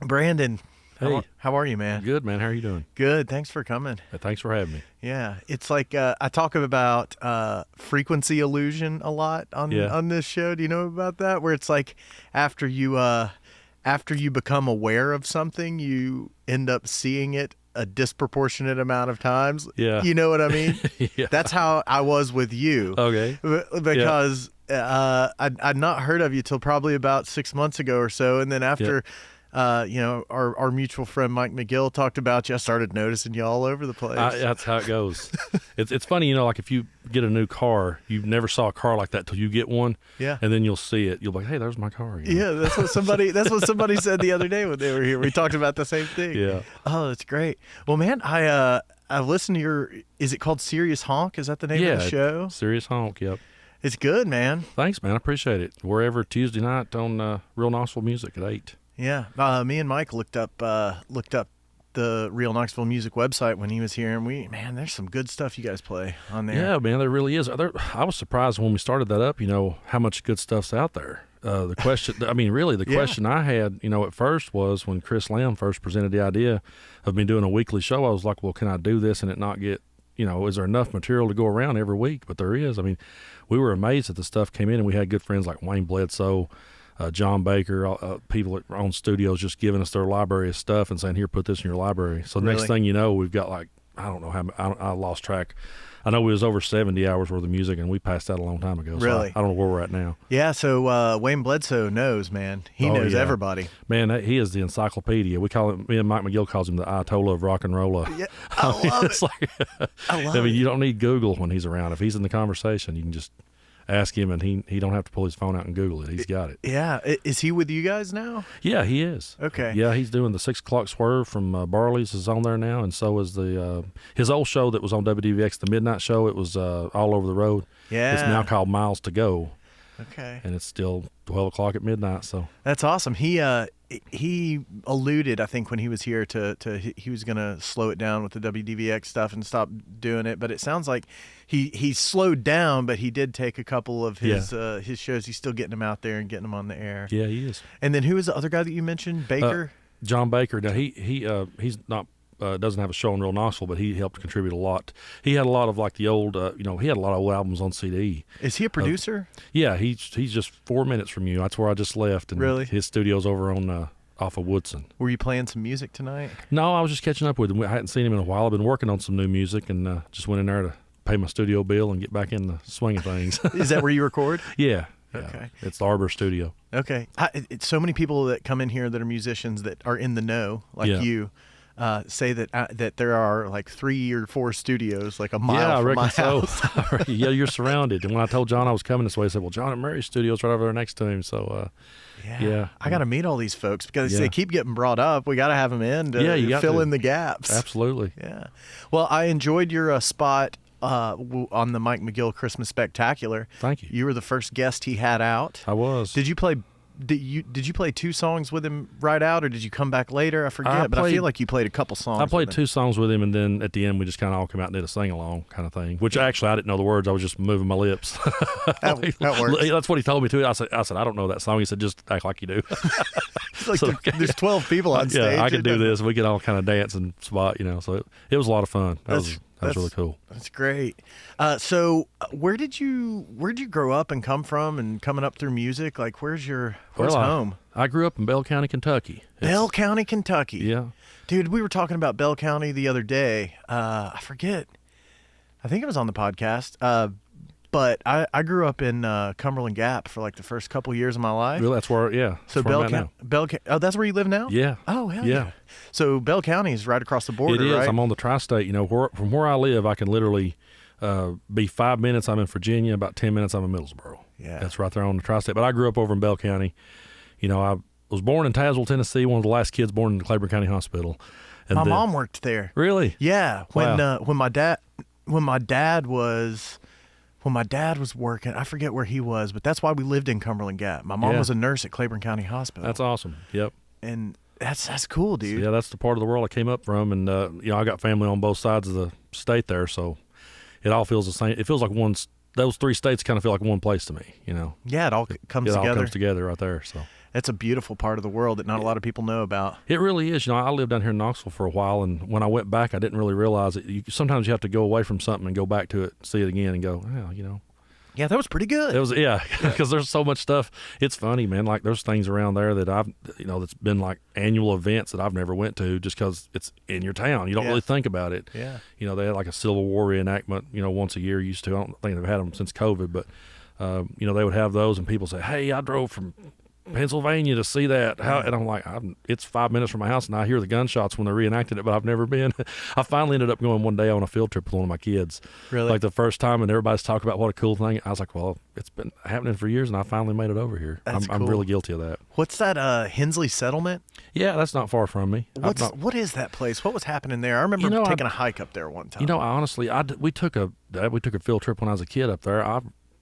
Brandon, Hey, how are you, man? good man. How are you doing? Good. Thanks for coming. Thanks for having me. Yeah, it's like I talk about frequency illusion a lot Yeah. on this show. Do you know about that? Where it's like after you become aware of something, you end up seeing it a disproportionate amount of times. Yeah. You know what I mean? Yeah. That's how I was with you. Okay. Because I'd not heard of you till probably about 6 months ago or so, and then after. Our mutual friend Mike Mcgill talked about you. I started noticing you all over the place. That's how it goes. It's funny, like if you get a new car, you never saw a car like that till you get one. Yeah. And then you'll see it. You'll be like, hey, there's my car. Yeah, that's what somebody said the other day when they were here. We talked about the same thing. Yeah. Oh, that's great. Well, man, I listened to your. Is it called Serious Honk? Is that the name of the show? Serious Honk. Yep. It's good, man. Thanks, man. I appreciate it. Wherever Tuesday night on Real Knoxville Music at 8. Yeah, me and Mike looked up the Real Knoxville Music website when he was here, and there's some good stuff you guys play on there. Yeah, man, there really is. I was surprised when we started that up, how much good stuff's out there. The question, question I had, at first was when Chris Lamb first presented the idea of me doing a weekly show, I was like, well, can I do this and it not get, is there enough material to go around every week? But there is. I mean, we were amazed that the stuff came in, and we had good friends like Wayne Bledsoe, John Baker, people that own studios just giving us their library of stuff and saying, here, put this in your library. So Really? next thing you know, we've got like, I don't know how, I lost track. I know we was over 70 hours worth of music, and we passed that a long time ago. So Really? I don't know where we're at now. Yeah, so Wayne Bledsoe knows, man. He knows yeah. everybody. Man, he is the encyclopedia. We call him, me and Mike Mcgill calls him the Ayatollah of rock and roll. Yeah, I love it. Like, I love it. you don't need Google when he's around. If he's in the conversation, you can just ask him, and he don't have to pull his phone out and Google it. He's got it. Yeah. Is he with you guys now? Yeah, he is. Okay. Yeah, he's doing the 6 o'clock swerve from Barley's is on there now, and so is the his old show that was on WDVX, the Midnight Show. It was all over the road. Yeah. It's now called Miles to Go. Okay. And it's still 12 o'clock at midnight. So That's awesome. He alluded, I think, when he was here to he was going to slow it down with the WDVX stuff and stop doing it. But it sounds like he slowed down, but he did take a couple of his shows. He's still getting them out there and getting them on the air. yeah, he is. And then who was the other guy that you mentioned? Baker? John Baker. Now he's not doesn't have a show in Real Knoxville, but he helped contribute a lot. He had a lot of like the old, he had a lot of old albums on CD. Is he a producer? Yeah, he's just 4 minutes from you. That's where I just left. And Really? His studio's over on off of Woodson. Were you playing some music tonight? No, I was just catching up with him. I hadn't seen him in a while. I've been working on some new music, and just went in there to pay my studio bill and get back in the swing of things. Is that where you record? Yeah. Okay. It's the Arbor Studio. Okay. It's so many people that come in here that are musicians that are in the know, like Yeah. you. Say that there are like 3 or 4 studios like a mile I from reckon my so. house. Yeah, you're surrounded. And when I told John I was coming this way, he said, well, John and Mary's studio's right over there next to him. So, yeah. I got to meet all these folks because Yeah. they keep getting brought up. We got to have them in to you got fill to. in the gaps. Absolutely. Yeah. Well, I enjoyed your spot on the Mike Mcgill Christmas Spectacular. Thank you. You were the first guest he had out. I was. Did you play 2 songs with him right out, or did you come back later? I forget, but I played- feel like you played a couple songs. I played with him. 2 songs with him, and then at the end, we just kind of all came out and did a sing-along kind of thing, which actually I didn't know the words. I was just moving my lips. That works. That's what he told me, too. I said, I don't know that song. He said, just act like you do. It's like So- there's 12 people on stage. Yeah, I could do this. We could all kind of dance and spot, so it was a lot of fun. That was really cool. That's great. So where did you grow up and come from, and coming up through music? Like, where's home? I grew up in Bell County, Kentucky. Bell County, Kentucky. Yeah. Dude, we were talking about Bell County the other day. I forget. I think it was on the podcast. But I grew up in Cumberland Gap for like the first couple years of my life. Really, that's where, yeah. So that's where I'm Bell at County. Oh, that's where you live now? now. Yeah. Oh, hell Yeah. yeah. So Bell County is right across the border, It is. right? I'm on the tri-state. From where I live, I can literally be 5 minutes. I'm in Virginia. About 10 minutes, I'm in Middlesboro. Yeah. That's right there on the tri-state. But I grew up over in Bell County. I was born in Tazewell, Tennessee. One of the last kids born in the Claiborne County Hospital. And My then- mom worked there. Really? Yeah. Wow. When my dad was working, I forget where he was, but that's why we lived in Cumberland Gap. My mom Yeah. was a nurse at Claiborne County Hospital. That's awesome. Yep. And that's cool, dude. Yeah, that's the part of the world I came up from, and I got family on both sides of the state there, so it all feels the same. It feels like those 3 states kind of feel like one place to me. Yeah, it all comes It together. all comes together right there. So It's a beautiful part of the world that not a lot of people know about. It really is. I lived down here in Knoxville for a while, and when I went back, I didn't really realize it. Sometimes you have to go away from something and go back to it, see it again, and go, well, Yeah, that was pretty good. It was, because there's so much stuff. It's funny, man. Like there's things around there that I've, that's been like annual events that I've never went to just because it's in your town. You don't really think about it. Yeah. They had like a Civil War reenactment, once a year used to. I don't think they've had them since COVID, but, they would have those and people say, hey, I drove from Pennsylvania to see that. And I'm like, it's 5 minutes from my house, and I hear the gunshots when they reenacted it, but I've never been. I finally ended up going one day on a field trip with one of my kids. Really? Like the first time, and everybody's talking about what a cool thing. I was like, well, it's been happening for years, and I finally made it over here. That's I'm cool. really guilty of that. What's that, Hensley Settlement? Yeah, that's not far from me. What is that place? What was happening there? I remember taking a hike up there one time. Honestly, we took a field trip when I was a kid up there.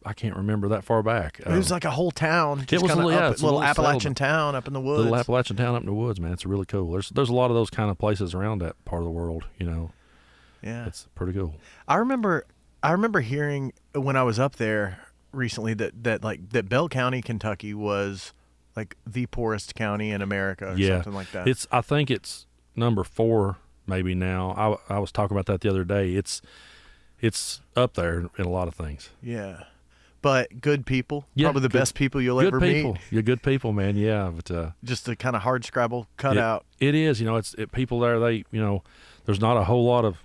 I can't remember that far back. It was like a whole town. It was a little Appalachian town up in the woods. Little Appalachian town up in the woods, man. It's really cool. There's a lot of those kind of places around that part of the world. Yeah, it's pretty cool. I remember hearing when I was up there recently that Bell County, Kentucky was like the poorest county in America or something like that. I think it's number 4 maybe now. I was talking about that the other day. It's up there in a lot of things. Yeah. But good people, yeah, probably the best people you'll ever meet. You're good people, man. Yeah, but just a kind of hard scrabble cutout. It is. People there. There's not a whole lot of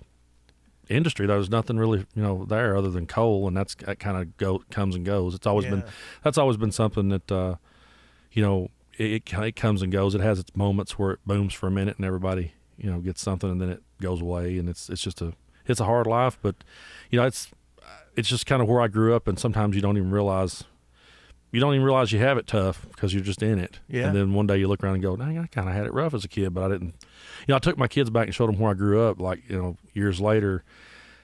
industry. There's nothing really, there other than coal, and that kind of comes and goes. It's always been something that, it comes and goes. It has its moments where it booms for a minute, and everybody, gets something, and then it goes away, and it's a hard life, but it's just kind of where I grew up, and sometimes you don't even realize you have it tough because you're just in it. Yeah. And then one day you look around and go, dang, I kind of had it rough as a kid, but I didn't. I took my kids back and showed them where I grew up, years later.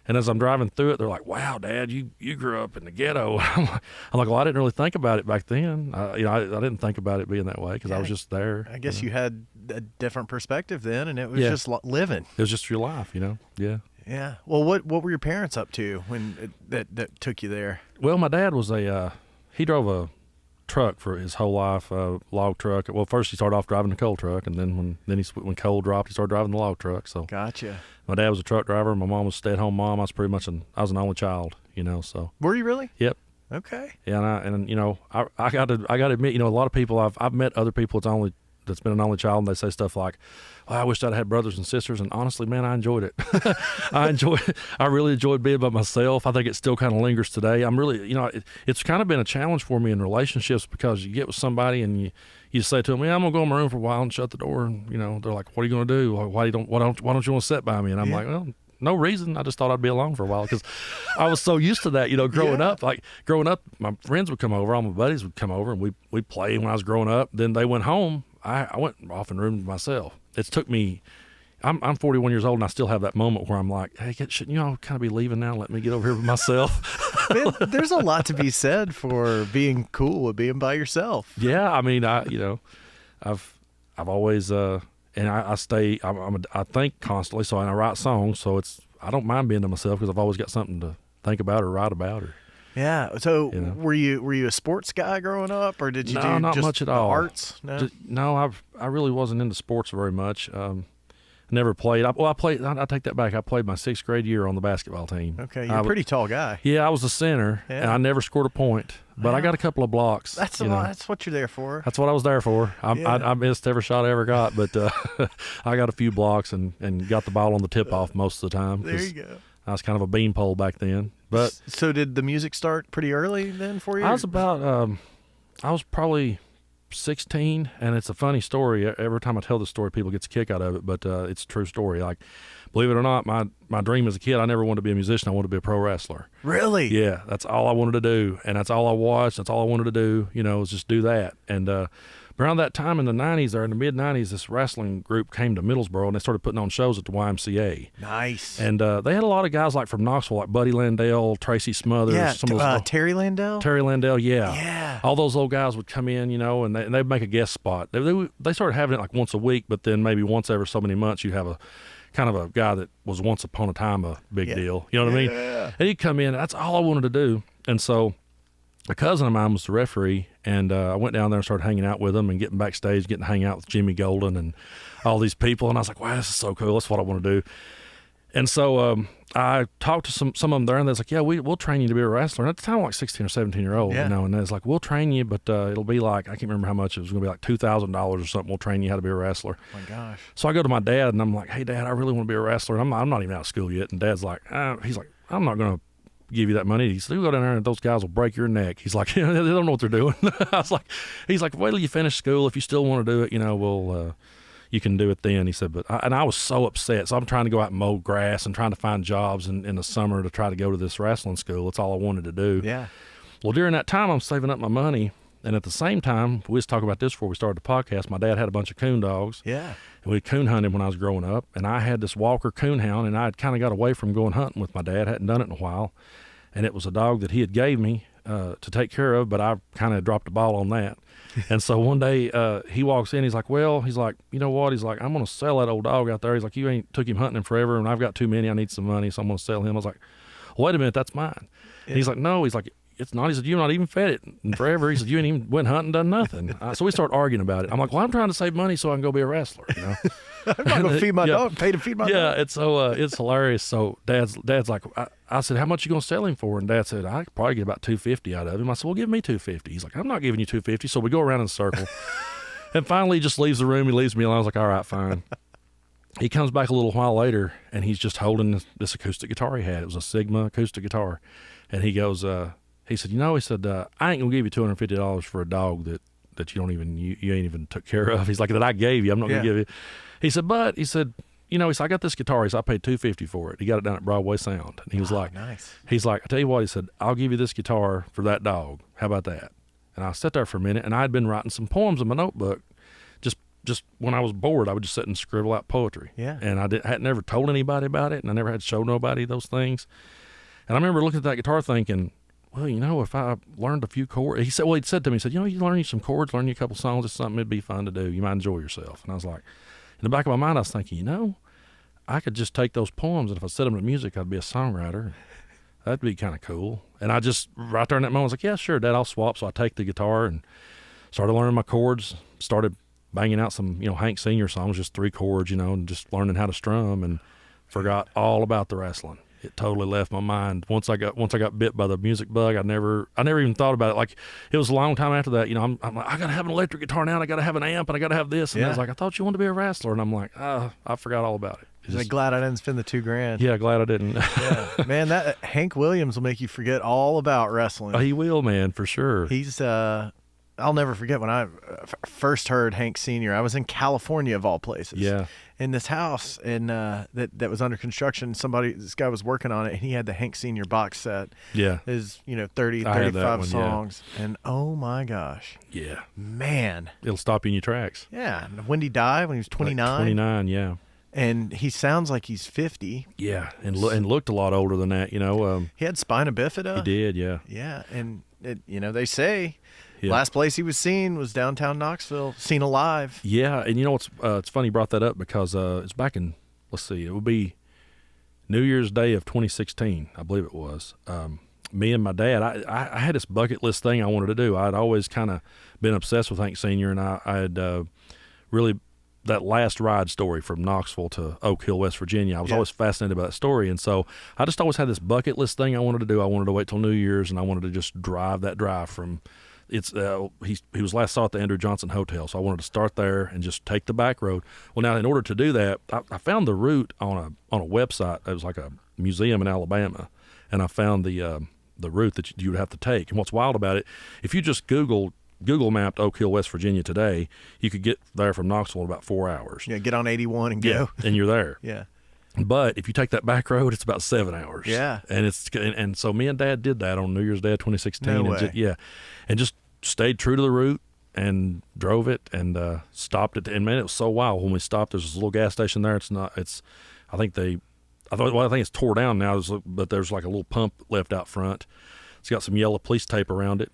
And as I'm driving through it, they're like, wow, Dad, you grew up in the ghetto. I'm like, well, I didn't really think about it back then. I didn't think about it being that way because I was just there. I guess you had a different perspective then, and it was just living. It was just your life, Yeah. Yeah. Well, what were your parents up to when that took you there? Well, my dad was he drove a truck for his whole life, a log truck. Well, first he started off driving the coal truck, and then when coal dropped, he started driving the log truck. So gotcha. My dad was a truck driver. My mom was a stay-at-home mom. I was an only child, So were you really? Yep. Okay. Yeah, I got to admit, a lot of people I've met other people that's been an only child, and they say stuff like, I wish I'd had brothers and sisters, and honestly, man, I enjoyed it. I really enjoyed being by myself. I think it still kind of lingers today. I'm really, it's kind of been a challenge for me in relationships because you get with somebody and you say to them, I'm going to go in my room for a while and shut the door, and, they're like, what are you going to do? Why don't you want to sit by me? And I'm like, well, no reason. I just thought I'd be alone for a while because I was so used to that, growing up. Like growing up, my friends would come over, all my buddies would come over, and we'd play when I was growing up. Then they went home. I went off in the room to myself. It took me, I'm 41 years old, and I still have that moment where I'm like, hey, shouldn't you all kind of be leaving now? Let me get over here with myself. Man, there's a lot to be said for being cool with being by yourself. Yeah, I mean, I've always, and I think constantly, so I write songs, so I don't mind being to myself because I've always got something to think about or write about or. Yeah. So were you a sports guy growing up, or did you do not just much at all. Arts? No. I really wasn't into sports very much. Never played. I take that back. I played my 6th grade year on the basketball team. Okay, you're a pretty tall guy. Yeah, I was the center, and I never scored a point, but I got a couple of blocks. That's what you're there for. That's what I was there for. I missed every shot I ever got, but I got a few blocks and got the ball on the tip-off most of the time. There you go. I was kind of a beanpole back then. But so did the music start pretty early then for you? I was I was probably 16, and it's a funny story. Every time I tell this story, people get a kick out of it, but it's a true story. Like, believe it or not, my dream as a kid, I never wanted to be a musician. I wanted to be a pro wrestler. Really? Yeah, that's all I wanted to do, and that's all I watched. That's all I wanted to do, was just do that. And around that time in the 90s or in the mid-90s, this wrestling group came to Middlesboro, and they started putting on shows at the YMCA. Nice. And they had a lot of guys like from Knoxville, like Buddy Landell, Tracy Smothers. Yeah, Terry Landell? Terry Landell, yeah. Yeah. All those old guys would come in, and they'd make a guest spot. They started having it like once a week, but then maybe once every so many months you'd have a kind of a guy that was once upon a time a big deal. You know what I mean? Yeah. And he'd come in, and that's all I wanted to do. And so a cousin of mine was the referee, And I went down there and started hanging out with them and getting backstage, getting to hang out with Jimmy Golden and all these people. And I was like, wow, this is so cool. That's what I want to do. And so I talked to some of them there, and they was like, yeah, we'll train you to be a wrestler. And at the time, like 16 or 17-year-old, Yeah. you know, and they was like, we'll train you, but it'll be like, I can't remember how much. It was going to be like $2,000 or something. We'll train you how to be a wrestler. Oh, my gosh. So I go to my dad, and I'm like, hey, Dad, I really want to be a wrestler. I'm not even out of school yet. And Dad's like, he's like, I'm not going to give you that money. He said, you go down there and those guys will break your neck. He's like, they don't know what they're doing. I was like, he's like, wait till you finish school. If you still want to do it, you know, you can do it then. He said, but I was so upset. So I'm trying to go out and mow grass and trying to find jobs in the summer to try to go to this wrestling school. That's all I wanted to do. Yeah. Well, during that time, I'm saving up my money. And at the same time, we was talking about this before we started the podcast. My dad had a bunch of coon dogs. Yeah. And we coon hunted when I was growing up. And I had this Walker coon hound, and I had kind of got away from going hunting with my dad. Hadn't done it in a while. And it was a dog that he had gave me to take care of, but I kind of dropped the ball on that. And so one day he walks in, he's like, you know what? He's like, I'm going to sell that old dog out there. He's like, you ain't took him hunting in forever, and I've got too many. I need some money, so I'm going to sell him. I was like, wait a minute, that's mine. Yeah. And he's like, no. He's like, it's not. He said, you've not even fed it in forever. He said, you ain't even went hunting, done nothing. So we start arguing about it. I'm like, well, I'm trying to save money so I can go be a wrestler, you know. I'm not going to feed my dog, pay to feed my dog. Yeah, it's so it's hilarious. So dad's like, I said, how much you going to sell him for? And Dad said, I could probably get about $250 out of him. I said, well, give me $250. He's like, I'm not giving you $250. So we go around in a circle. And finally he just leaves the room. He leaves me alone. I was like, all right, fine. He comes back a little while later, and he's just holding this acoustic guitar he had. It was a Sigma acoustic guitar. And he goes, he said, I ain't going to give you $250 for a dog that you ain't even took care of. He's like, that I gave you. I'm not going to give you. He said, I got this guitar. He said, I paid $250 for it. He got it down at Broadway Sound. And he was like, nice. He's like, I tell you what, he said, I'll give you this guitar for that dog. How about that? And I sat there for a minute, and I had been writing some poems in my notebook. Just when I was bored, I would just sit and scribble out poetry. Yeah. And I hadn't never told anybody about it, and I never had to show nobody those things. And I remember looking at that guitar thinking, well, if I learned a few chords, he said to me, you learn you some chords, learn you a couple songs, it's something it'd be fun to do. You might enjoy yourself. And I was like, in the back of my mind, I was thinking, I could just take those poems, and if I set them to music, I'd be a songwriter. That'd be kind of cool. And I just, right there in that moment, I was like, yeah, sure, Dad, I'll swap. So I take the guitar and started learning my chords, started banging out some, Hank Sr. songs, just 3 chords, and just learning how to strum, and forgot all about the wrestling. It totally left my mind. Once I got bit by the music bug, I never even thought about it. Like, it was a long time after that. I'm like, I got to have an electric guitar now, and I got to have an amp, and I got to have this. And I was like, I thought you wanted to be a wrestler. And I'm like, I forgot all about it. Just, glad I didn't spend the $2,000. Yeah, glad I didn't. Yeah. Man, that Hank Williams will make you forget all about wrestling. He will, man, for sure. He's I'll never forget when I first heard Hank Sr. I was in California, of all places. Yeah. In this house that was under construction. This guy was working on it, and he had the Hank Sr. box set. Yeah. His 35 songs. Yeah. And oh my gosh. Yeah. Man. It'll stop you in your tracks. Yeah. When did he die? When he was 29? Like 29, yeah. And he sounds like he's 50. Yeah, and looked a lot older than that, He had spina bifida. He did, yeah. Yeah, and they say last place he was seen was downtown Knoxville, seen alive. Yeah, and it's funny you brought that up because it's back in, it would be New Year's Day of 2016, I believe it was. Me and my dad, I had this bucket list thing I wanted to do. I'd always kind of been obsessed with Hank Sr., and I had really, that last ride story from Knoxville to Oak Hill, West Virginia, I was always fascinated by that story. And so I just always had this bucket list thing I wanted to do. I wanted to wait till New Year's, and I wanted to just drive that drive from he was last saw at the Andrew Johnson Hotel, so I wanted to start there and just take the back road. Well, now in order to do that, I found the route on a website. It was like a museum in Alabama, and I found the route that you would have to take. And what's wild about it, if you just Google mapped Oak Hill, West Virginia today, you could get there from Knoxville in about 4 hours. Yeah, get on 81 and go. Yeah, and you're there. Yeah. But if you take that back road, it's about 7 hours. Yeah. And so me and Dad did that on New Year's Day of 2016. No way. And just stayed true to the route and drove it and stopped it. And man, it was so wild when we stopped. There's this little gas station there. I think it's tore down now, but there's like a little pump left out front. It's got some yellow police tape around it.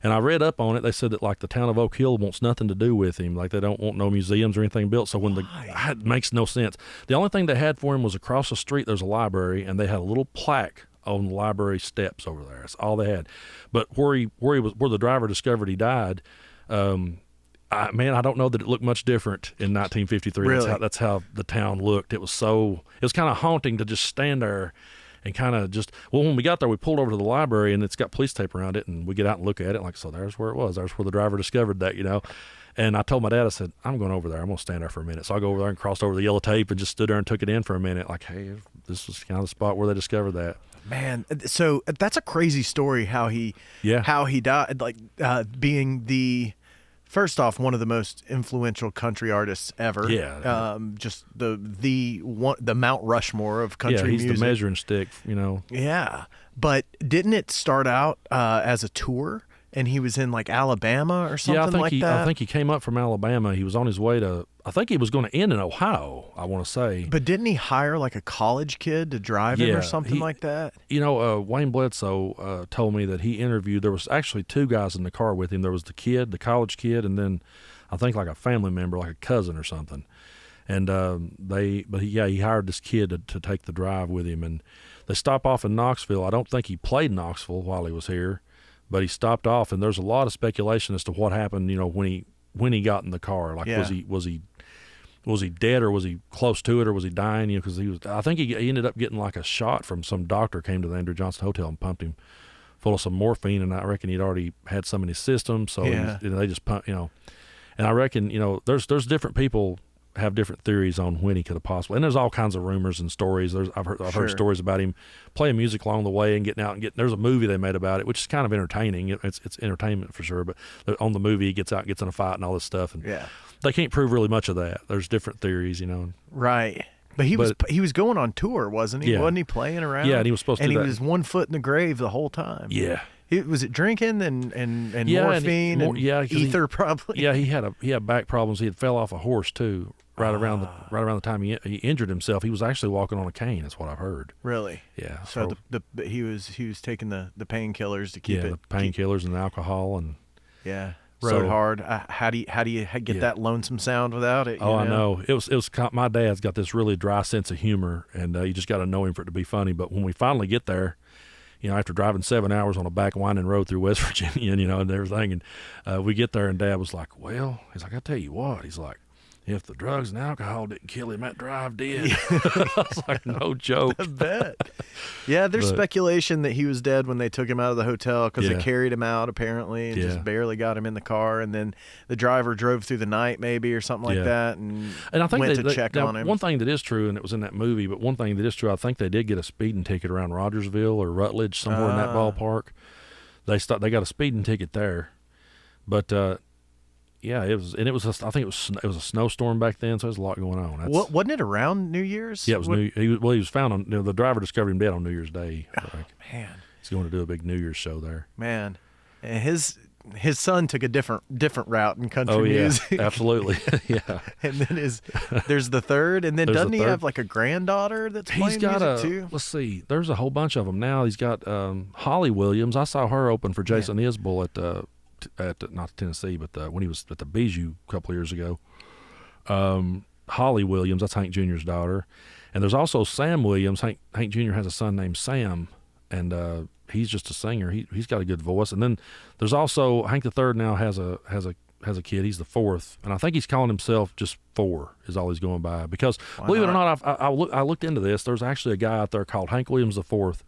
And I read up on it. They said that like the town of Oak Hill wants nothing to do with him. Like they don't want no museums or anything built. So it makes no sense. The only thing they had for him was across the street. There's a library, and they had a little plaque on the library steps over there. That's all they had. But where the driver discovered he died, I don't know that it looked much different in 1953. Really? That's how the town looked. It was kind of haunting to just stand there and kind of when we got there, we pulled over to the library and it's got police tape around it, and we get out and look at it so there's where it was. There's where the driver discovered that, And I told my dad, I said, I'm going over there. I'm going to stand there for a minute. So I go over there and crossed over the yellow tape and just stood there and took it in for a minute. Like, hey, this was kind of the spot where they discovered that. Man, so that's a crazy story how he died, like being first off, one of the most influential country artists ever. Yeah. Just the Mount Rushmore of country music. Yeah, he's the measuring stick, Yeah. But didn't it start out as a tour? And he was in like Alabama or something that? I think he came up from Alabama. He was on his way I think he was going to end in Ohio, I want to say. But didn't he hire like a college kid to drive him or something like that? Wayne Bledsoe told me that he interviewed, there was actually two guys in the car with him. There was the college kid, and then I think like a family member, like a cousin or something. And he hired this kid to take the drive with him. And they stop off in Knoxville. I don't think he played Knoxville while he was here. But he stopped off, and there's a lot of speculation as to what happened. When he got in the car, like was he dead, or was he close to it, or was he dying? Because I think he ended up getting like a shot from some doctor came to the Andrew Johnson Hotel and pumped him full of some morphine, and I reckon he'd already had some in his system, so they just pumped, And I reckon there's different people have different theories on when he could have possibly, and there's all kinds of rumors and stories. I've heard stories about him playing music along the way and getting out and there's a movie they made about it, which is kind of entertaining. It's entertainment for sure, but on the movie he gets out, gets in a fight and all this stuff, and they can't prove really much of that. There's different theories, Right. But he was going on tour, wasn't he? Yeah. Wasn't he playing around? Yeah, and he was supposed to. And he was 1 foot in the grave the whole time. Yeah. Was it drinking and morphine and ether probably? Yeah, he had back problems. He had fell off a horse too. Right around the time he injured himself, he was actually walking on a cane. That's what I've heard. Really? Yeah. So he was taking the painkillers to keep it. The painkillers and the alcohol and. Yeah. Rode hard. How do you get that lonesome sound without it? I know. It was. My dad's got this really dry sense of humor, and you just got to know him for it to be funny. But when we finally get there, after driving 7 hours on a back winding road through West Virginia, and everything, and we get there, and Dad was like, "Well," he's like, "I tell you what," he's like, "if the drugs and alcohol didn't kill him, that drive did." I was like, no joke. I bet. Yeah, there's speculation that he was dead when they took him out of the hotel because they carried him out apparently and just barely got him in the car. And then the driver drove through the night maybe or something like that and I think went to check on him. One thing that is true, and it was in that movie, but one thing that is true, I think they did get a speeding ticket around Rogersville or Rutledge, somewhere in that ballpark. They got a speeding ticket there. But yeah, it was, and it was. I think it was a snowstorm back then, so there's a lot going on. Wasn't it around New Year's? Yeah, it was he was found on. The driver discovered him dead on New Year's Day. Man, he's going to do a big New Year's show there. Man, and his son took a different route in country music. Absolutely, yeah. And then there's the third, and then doesn't he have like a granddaughter that's playing music too? Let's see, there's a whole bunch of them now. He's got Holly Williams. I saw her open for Jason Isbell at not Tennessee, but when he was at the Bijou a couple of years ago. Holly Williams, that's Hank Jr.'s daughter, and there's also Sam Williams. Hank Jr. has a son named Sam, and he's just a singer. He's got a good voice. And then there's also Hank III now has a kid. He's the fourth, and I think he's calling himself just Four is all he's going by because believe it or not, I looked into this. There's actually a guy out there called Hank Williams the Fourth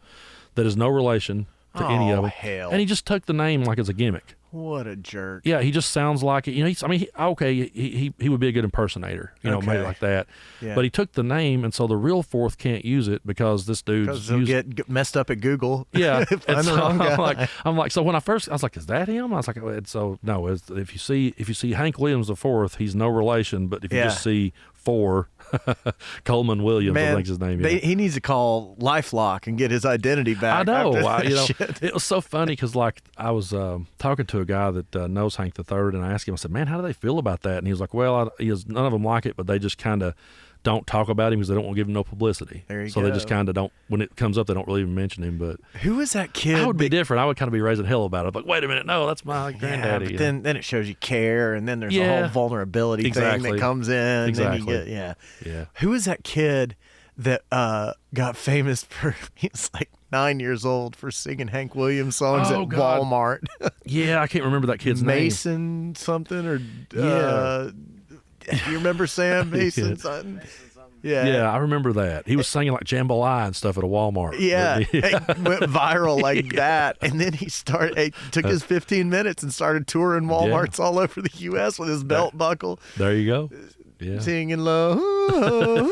that is no relation to any of them, and he just took the name like as a gimmick. What a jerk! Yeah, he just sounds like it. He would be a good impersonator, maybe like that. Yeah. But he took the name, and so the real Fourth can't use it because this dude's get messed up at Google. Yeah, find the wrong guy. I'm like, so when I was like, is that him? I was like, so no. If you see Hank Williams the Fourth, he's no relation. But if you just see Four, Coleman Williams, I think his name. He needs to call LifeLock and get his identity back. I know. It was so funny because I was talking to a guy that knows Hank the Third, and I asked him. I said, "Man, how do they feel about that?" And he was like, "Well, none of them like it, but they just kind of don't talk about him because they don't want to give him no publicity. So they just kind of don't. When it comes up, they don't really even mention him." But who is that kid? I would be different. I would kind of be raising hell about it. Like, wait a minute, no, that's my granddaddy. But then it shows you care, and then there's a whole vulnerability thing that comes in. Exactly. And then you get, Who is that kid that got famous for? He's like 9 years old for singing Hank Williams songs at God. Walmart. Yeah, I can't remember that kid's name. Mason something or Yeah. you remember Sam Mason something? Yeah, I remember that. He was singing like Jambalaya and stuff at a Walmart. Yeah, it went viral like that. And then he took his 15 minutes and started touring Walmarts all over the U.S. with his belt buckle. There you go. Yeah. Singing low, doing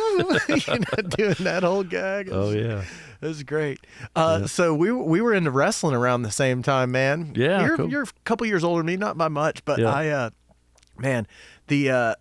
that whole gag. Oh, yeah. It was great. So we were into wrestling around the same time, man. Yeah, You're a couple years older than me, not by much, but Yeah.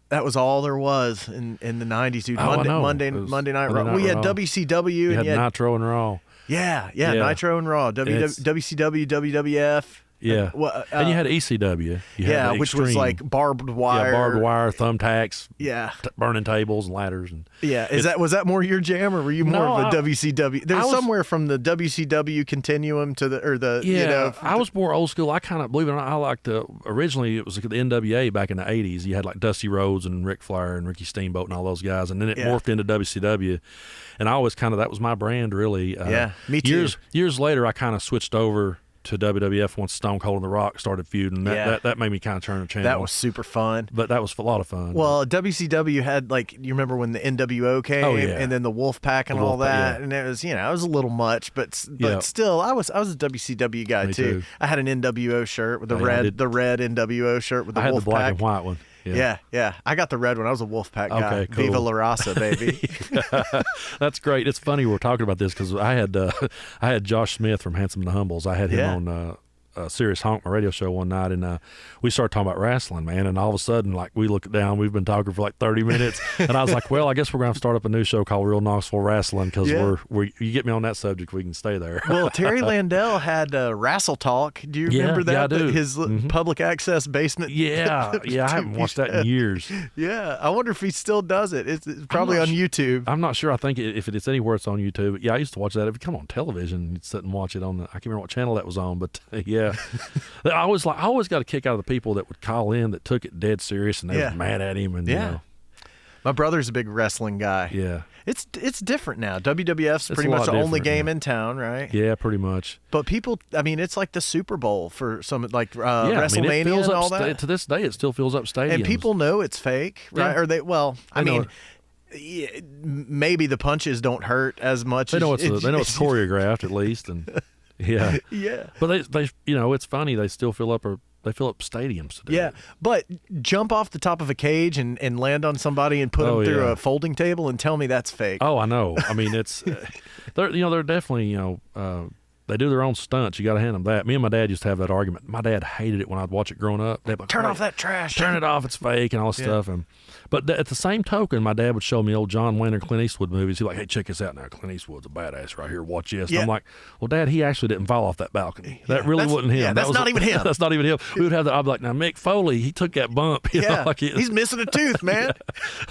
that was all there was in the 90s, dude. Oh, I know. Monday Night Monday Raw. Night We had Raw. WCW You and had Nitro and Raw. yeah, Yeah. Nitro and Raw, WCW, WWF. Yeah. And you had ECW. You had the which was Extreme. like barbed wire. Yeah, barbed wire, thumbtacks, Yeah. burning tables and ladders. And Yeah. Was that more your jam, or were you more of a WCW? There's I was- somewhere from the WCW continuum to I was more old school. I kind of, believe it or not, I liked originally it was like the NWA back in the 80s. You had like Dusty Rhodes and Ric Flair and Ricky Steamboat and all those guys. And then it morphed into WCW. And I always that was my brand, really. Me too. Years later, I kind of switched over to WWF once Stone Cold and The Rock started feuding. That made me kind of turn the channel. That was super fun. But that was a lot of fun. Well, WCW had you remember when the NWO came, and then the Wolfpack and all that, and it was it was a little much, but still, I was a WCW guy Me too. too. I had an NWO shirt with the red NWO shirt with the I had Wolfpack. the black and white one. Yeah. I got the red one. I was a Wolfpack guy. Okay, cool. Viva La Raza, baby. That's great. It's funny we're talking about this because I had Josh Smith from Handsome and the Humbles. I had him on Serious Honk, my radio show, one night, and we started talking about wrestling, man. And all of a sudden, we look down, we've been talking for 30 minutes, and I was like, well, I guess we're going to start up a new show called Real Knoxville Wrestling because you get me on that subject, we can stay there. Well, Terry Landell had Wrestle Talk. Do you remember that? Yeah, I do. His public access basement. Yeah, I haven't watched that in years. Yeah, I wonder if he still does it. It's probably on YouTube. I'm not sure. I think if it's anywhere, it's on YouTube. Yeah, I used to watch that. If it come on television, you'd sit and watch it on I can't remember what channel that was on, but yeah. I always got a kick out of the people that would call in that took it dead serious and they were mad at him. And you know. My brother's a big wrestling guy. Yeah. It's different now. WWF's pretty much the only game in town, right? Yeah, pretty much. But people, it's like the Super Bowl for some WrestleMania and all that. To this day, it still fills up stadiums. And people know it's fake, right? Yeah. Maybe the punches don't hurt as much. They know it's choreographed at least, and yeah. But they it's funny. They still fill up stadiums today. Yeah, but jump off the top of a cage and land on somebody and put them through a folding table and tell me that's fake. Oh, I know. I mean, it's they're definitely they do their own stunts. You got to hand them that. Me and my dad used to have that argument. My dad hated it when I'd watch it growing up. They'd be like, turn off that trash. Turn it off. It's fake and all this stuff. But at the same token, my dad would show me old John Wayne or Clint Eastwood movies. He'd be like, hey, check this out now. Clint Eastwood's a badass right here. Watch this. And I'm like, well, Dad, he actually didn't fall off that balcony. That really wasn't him. Yeah, that's not even him. That's not even him. We would have that. I'd be like, now, Mick Foley, he took that bump. He's missing a tooth, man.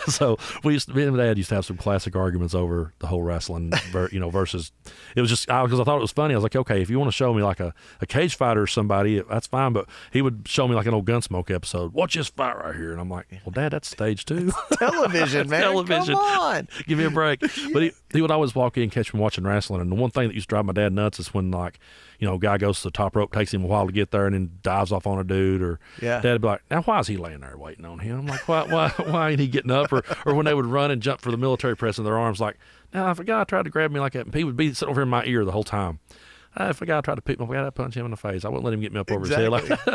So me and Dad used to have some classic arguments over the whole wrestling, versus. It was just because I thought it was funny. I was like, okay, if you want to show me like a cage fighter or somebody, that's fine. But he would show me like an old Gunsmoke episode. Watch this fight right here, and I'm like, well, Dad, that's stage 2. Television, man. Television. Come on. Give me a break. But he would always walk in and catch me watching wrestling. And the one thing that used to drive my dad nuts is when a guy goes to the top rope, takes him a while to get there, and then dives off on a dude. Or Dad'd be like, now why is he laying there waiting on him? I'm like, why ain't he getting up? Or when they would run and jump for the military press in their arms, like, now if a guy tried to grab me like that, he would be sitting over in my ear the whole time. If a guy tried to pick me up, I'd punch him in the face. I wouldn't let him get me up over his head.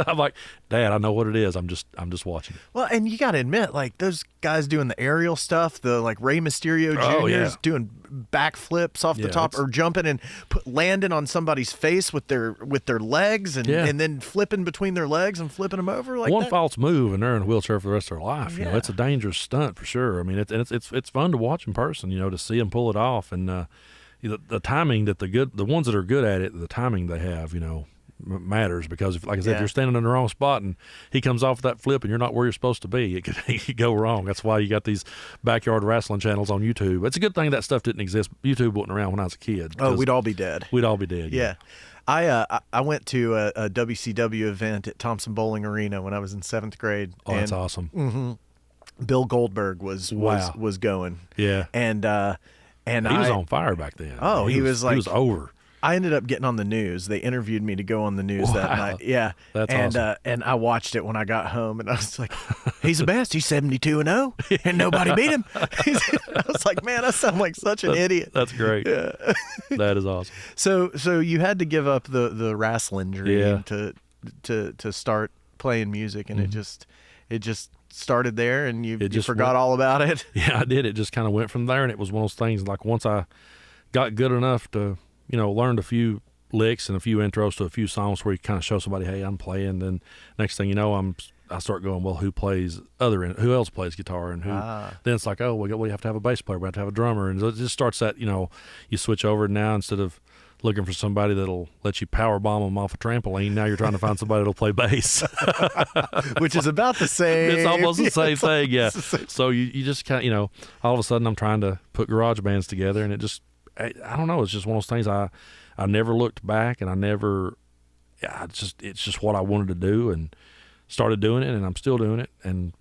I'm like, Dad, I know what it is. I'm just watching. Well, and you got to admit, those guys doing the aerial stuff, the Rey Mysterio Jr.'s doing backflips off the top or jumping and landing on somebody's face with their legs and then flipping between their legs and flipping them over like one that. false move and they're in a wheelchair for the rest of their life. You know, it's a dangerous stunt for sure. I mean, it's fun to watch in person. To see them pull it off and. The timing that the ones that are good at it, the timing they have, matters because if, like I said, if you're standing in the wrong spot and he comes off that flip and you're not where you're supposed to be, it could go wrong. That's why you got these backyard wrestling channels on YouTube. It's a good thing that stuff didn't exist. YouTube wasn't around when I was a kid. Oh, we'd all be dead. We'd all be dead. Yeah. I went to a WCW event at Thompson Bowling Arena when I was in 7th grade. Oh, that's awesome. Mm-hmm, Bill Goldberg was going. Yeah. And he was on fire back then. Oh, he was over. I ended up getting on the news. They interviewed me to go on the news that night. Yeah. That's awesome. And I watched it when I got home, and I was like, he's the best. He's 72-0, and nobody beat him. I was like, man, I sound like such an idiot. That's great. Yeah. That is awesome. So you had to give up the wrestling dream Yeah. to start playing music, and Mm-hmm. it just started there, and you just forgot all about it. Yeah, I did. It just kind of went from there, and it was one of those things, like once I got good enough to, learned a few licks and a few intros to a few songs where you kind of show somebody, hey, I'm playing. Then next thing you know, I start going, well, who else plays guitar, and who? Then it's like, oh, we have to have a bass player, we have to have a drummer, and it just starts that, you switch over now. Instead of looking for somebody that'll let you power bomb them off a trampoline, now you're trying to find somebody that'll play bass, which is about the same. It's almost the same thing, yeah. So you just kind of, all of a sudden I'm trying to put garage bands together, and it just, I don't know, it's just one of those things. I never looked back, and it's just what I wanted to do, and started doing it, and I'm still doing it, and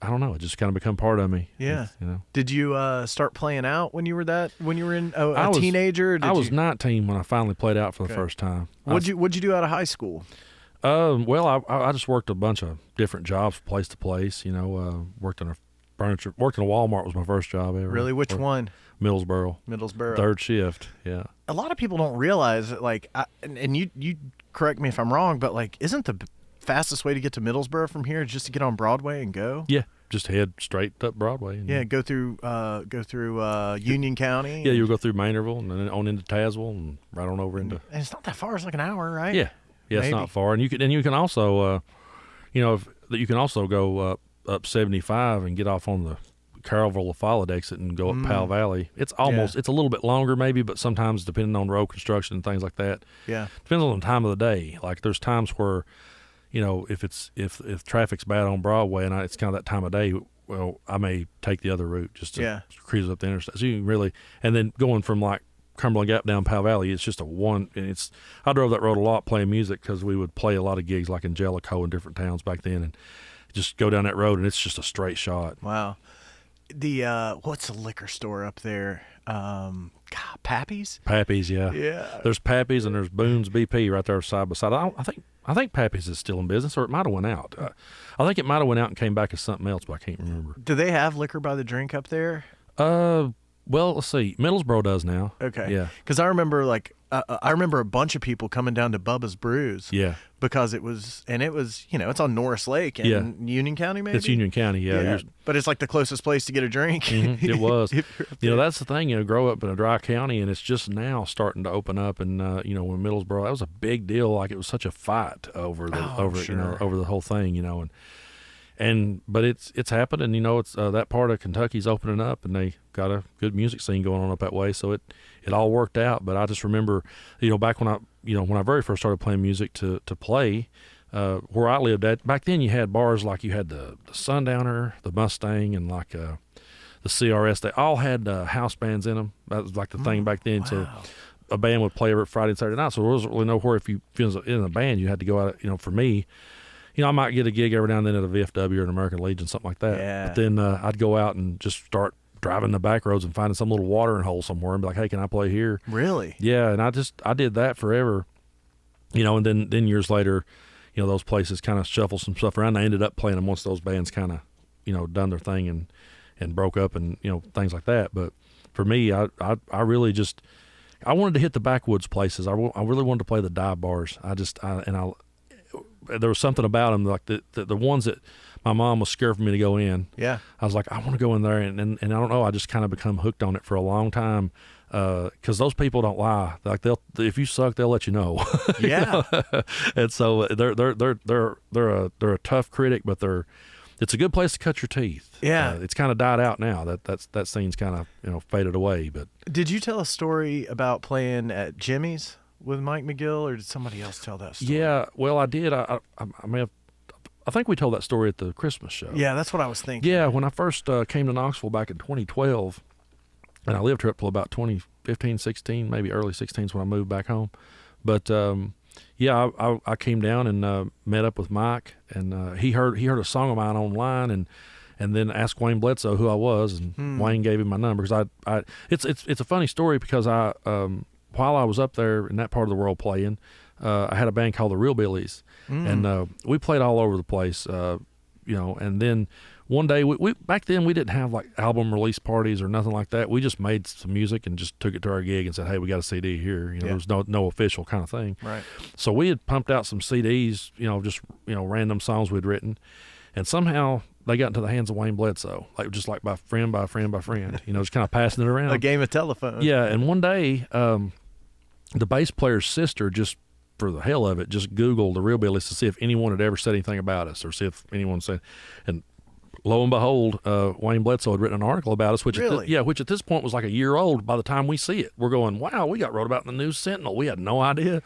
I don't know, it just kind of become part of me. Yeah. Did you start playing out when you were in a teenager? I was 19 when I finally played out for the first time. What'd you do out of high school? Well, I just worked a bunch of different jobs, place to place. Worked in a Walmart was my first job ever. Really? Which one? Middlesboro. Third shift. Yeah. A lot of people don't realize that, like, and you correct me if I'm wrong, but like, isn't the fastest way to get to Middlesboro from here just to get on Broadway and go? Yeah. Just head straight up Broadway. And go through Union County. Yeah, you'll go through Maynardville and then on into Tazewell and right on over into. And it's not that far. It's like an hour, right? Yeah, it's not far. And you can also, you can also go up 75 and get off on the Carrollville Follett exit and go up Powell Valley. It's it's a little bit longer maybe, but sometimes depending on road construction and things like that. Yeah, depends on the time of the day. Like there's times where, if traffic's bad on Broadway and it's kind of that time of day, well, I may take the other route just to cruise up the interstate. So you can really, and then going from like Cumberland Gap down Powell Valley, it's just I drove that road a lot playing music because we would play a lot of gigs like in Jellicoe and different towns back then, and just go down that road and it's just a straight shot. Wow. The what's the liquor store up there? Pappy's? Pappy's, yeah. Yeah. There's Pappy's and there's Boone's BP right there side by side. I think Pappy's is still in business, or it might have went out. I think it might have went out and came back as something else, but I can't remember. Do they have liquor by the drink up there? Well, let's see. Middlesboro does now. Okay. Yeah. Because I remember a bunch of people coming down to Bubba's Brews. Yeah. Because it was it's on Norris Lake in Union County, maybe? It's Union County, yeah. But it's like the closest place to get a drink. Mm-hmm, it was. That's the thing, grow up in a dry county, and it's just now starting to open up. And, when Middlesboro, that was a big deal. Like it was such a fight over the over the whole thing, but it's happened, and it's that part of Kentucky's opening up, and they got a good music scene going on up that way, so it all worked out. But I just remember, back when I very first started playing music to play, where I lived at back then, you had bars like you had the Sundowner, the Mustang, and like the CRS. They all had house bands in them. That was like the thing back then. Wow. So a band would play every Friday and Saturday night. So there wasn't really nowhere if you was in a band, you had to go out. For me, I might get a gig every now and then at a VFW or an American Legion, something like that. Yeah. But then I'd go out and just start driving the back roads and finding some little watering hole somewhere and be like, hey, can I play here? Really? Yeah, and I did that forever. And then years later, those places kind of shuffled some stuff around. I ended up playing them once those bands kind of, done their thing and broke up and, things like that. But for me, I really just, I wanted to hit the backwoods places. I really wanted to play the dive bars. There was something about them, like the ones that my mom was scared for me to go in. Yeah. I was like, I want to go in there, and I don't know, I just kind of become hooked on it for a long time, because those people don't lie. Like if you suck, they'll let you know. Yeah. And so they're a tough critic, but it's a good place to cut your teeth. Yeah. It's kind of died out now. That scene's kind of faded away. But did you tell a story about playing at Jimmy's with Mike Mcgill, or did somebody else tell that story? Yeah, well, I did. I think we told that story at the Christmas show. Yeah, that's what I was thinking. Yeah, when I first came to Knoxville back in 2012, and I lived here up till about 2015, 16, maybe early 16s when I moved back home. But I came down and met up with Mike, and he heard a song of mine online, and then asked Wayne Bledsoe who I was, and Wayne gave him my number, because it's a funny story, because while I was up there in that part of the world playing, I had a band called the Real Billies, and we played all over the place, and then one day we back then we didn't have like album release parties or nothing like that. We just made some music and just took it to our gig and said, hey, we got a CD here. There was no official kind of thing. Right. So we had pumped out some CDs, just random songs we'd written, and somehow they got into the hands of Wayne Bledsoe, like by friend by friend by friend, just kind of passing it around. A game of telephone. Yeah, and one day the bass player's sister, just for the hell of it, just Googled the Real Billies to see if anyone had ever said anything about us or see if anyone said, and lo and behold, Wayne Bledsoe had written an article about us, which which at this point was like a year old by the time we see it. We're going, wow, we got wrote about in the News Sentinel. We had no idea.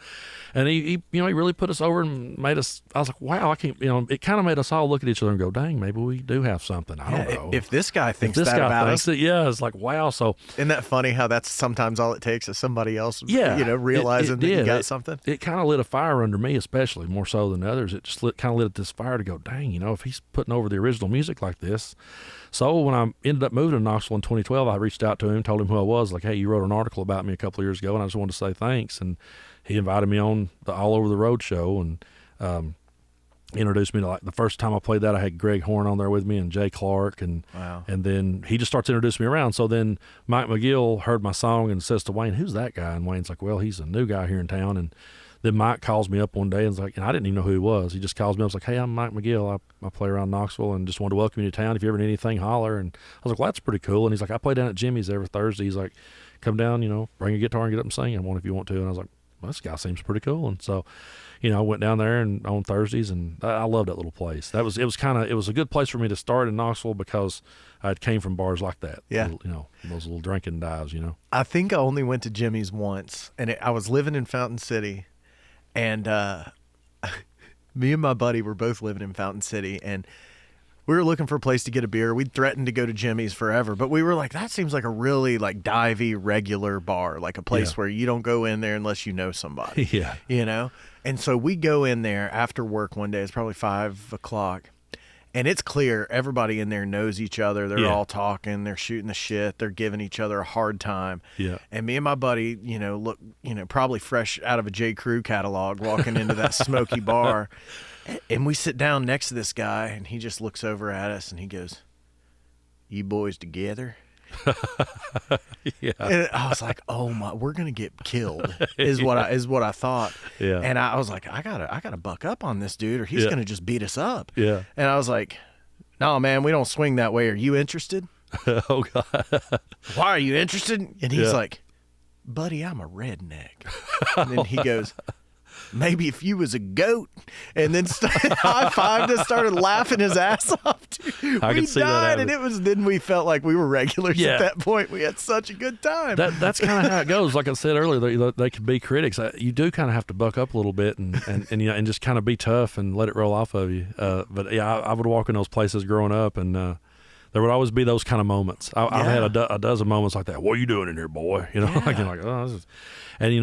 And he really put us over and made us, I was like, wow, I can't, it kind of made us all look at each other and go, dang, maybe we do have something. I don't know. If this guy thinks that about us. It's like, wow. So isn't that funny how that's sometimes all it takes is somebody else, realizing that you got something? It kind of lit a fire under me, especially more so than others. It just kind of lit this fire to go, dang, if he's putting over the original music like this. So when I ended up moving to Knoxville in 2012, I reached out to him, told him who I was, like, hey, you wrote an article about me a couple of years ago, and I just wanted to say thanks. And he invited me on the All Over the Road show and introduced me to, like, the first time I played that, I had Greg Horn on there with me and Jay Clark, and then he just starts introducing me around. So then Mike McGill heard my song and says to Wayne, who's that guy? And Wayne's like, well, he's a new guy here in town. And then Mike calls me up one day and is like, and I didn't even know who he was. He just calls me up. I was like, hey, I'm Mike McGill. I play around Knoxville and just wanted to welcome you to town. If you ever need anything, holler. And I was like, well, that's pretty cool. And he's like, I play down at Jimmy's every Thursday. He's like, come down, bring a guitar and get up and sing one if you want to. And I was like, well, this guy seems pretty cool. And so, I went down there and on Thursdays, and I loved that little place. It was a good place for me to start in Knoxville because I came from bars like that. Yeah. Those little drinking dives, I think I only went to Jimmy's once, and I was living in Fountain City. And me and my buddy were both living in Fountain City, and we were looking for a place to get a beer. We'd threatened to go to Jimmy's forever, but we were like, that seems like a really like divey regular bar, like a place where you don't go in there unless you know somebody. Yeah. And so we go in there after work one day. It's probably 5 o'clock. And it's clear everybody in there knows each other. They're all talking. They're shooting the shit. They're giving each other a hard time. Yeah. And me and my buddy, look, probably fresh out of a J. Crew catalog, walking into that smoky bar. And we sit down next to this guy, and he just looks over at us, and he goes, "You boys together?" Yeah. And I was like, "Oh my, we're gonna get killed," is what I thought. Yeah. And I was like, I gotta buck up on this dude, or he's gonna just beat us up. Yeah. And I was like, "No, man, we don't swing that way. Are you interested?" Oh God. "Why are you interested?" And he's like, "Buddy, I'm a redneck." And then he goes, "Maybe if you was a goat," and then high-fived us, started laughing his ass off. Dude. I We can see that died, and then we felt like we were regulars at that point. We had such a good time. That's kind of how it goes. Like I said earlier, they can be critics. You do kind of have to buck up a little bit and just kind of be tough and let it roll off of you. But yeah, I would walk in those places growing up, and there would always be those kind of moments. I've had a dozen moments like that. What are you doing in here, boy? Like oh, this is, and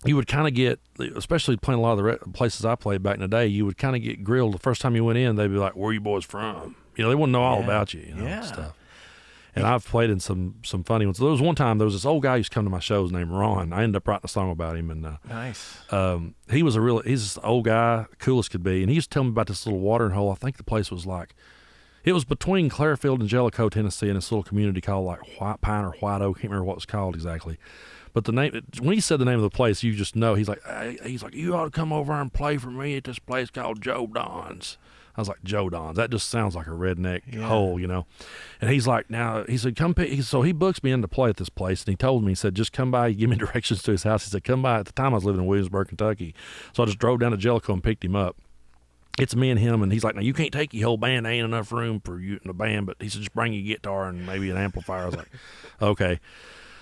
you would kind of get, especially playing a lot of the places I played back in the day, you would kind of get grilled. The first time you went in, they'd be like, "Where are you boys from?" They wouldn't know all about you, and stuff. And I've played in some funny ones. There was one time, there was this old guy who used to come to my shows named Ron. I ended up writing a song about him. And nice. He's this old guy, coolest could be. And he used to tell me about this little watering hole. I think the place was like, it was between Clairfield and Jellicoe, Tennessee, in this little community called like White Pine or White Oak. I can't remember what it was called exactly. But the name, when he said the name of the place, you just know. He's like, you ought to come over and play for me at this place called Joe Don's. I was like, Joe Don's? That just sounds like a redneck hole, And he's like, he said, come pick. So he books me in to play at this place, and he told me, he said, just come by, give me directions to his house. He said, come by. At the time I was living in Williamsburg, Kentucky. So I just drove down to Jellicoe and picked him up. It's me and him, and he's like, now you can't take your whole band. There ain't enough room for you in the band. But he said, just bring your guitar and maybe an amplifier. I was like, okay.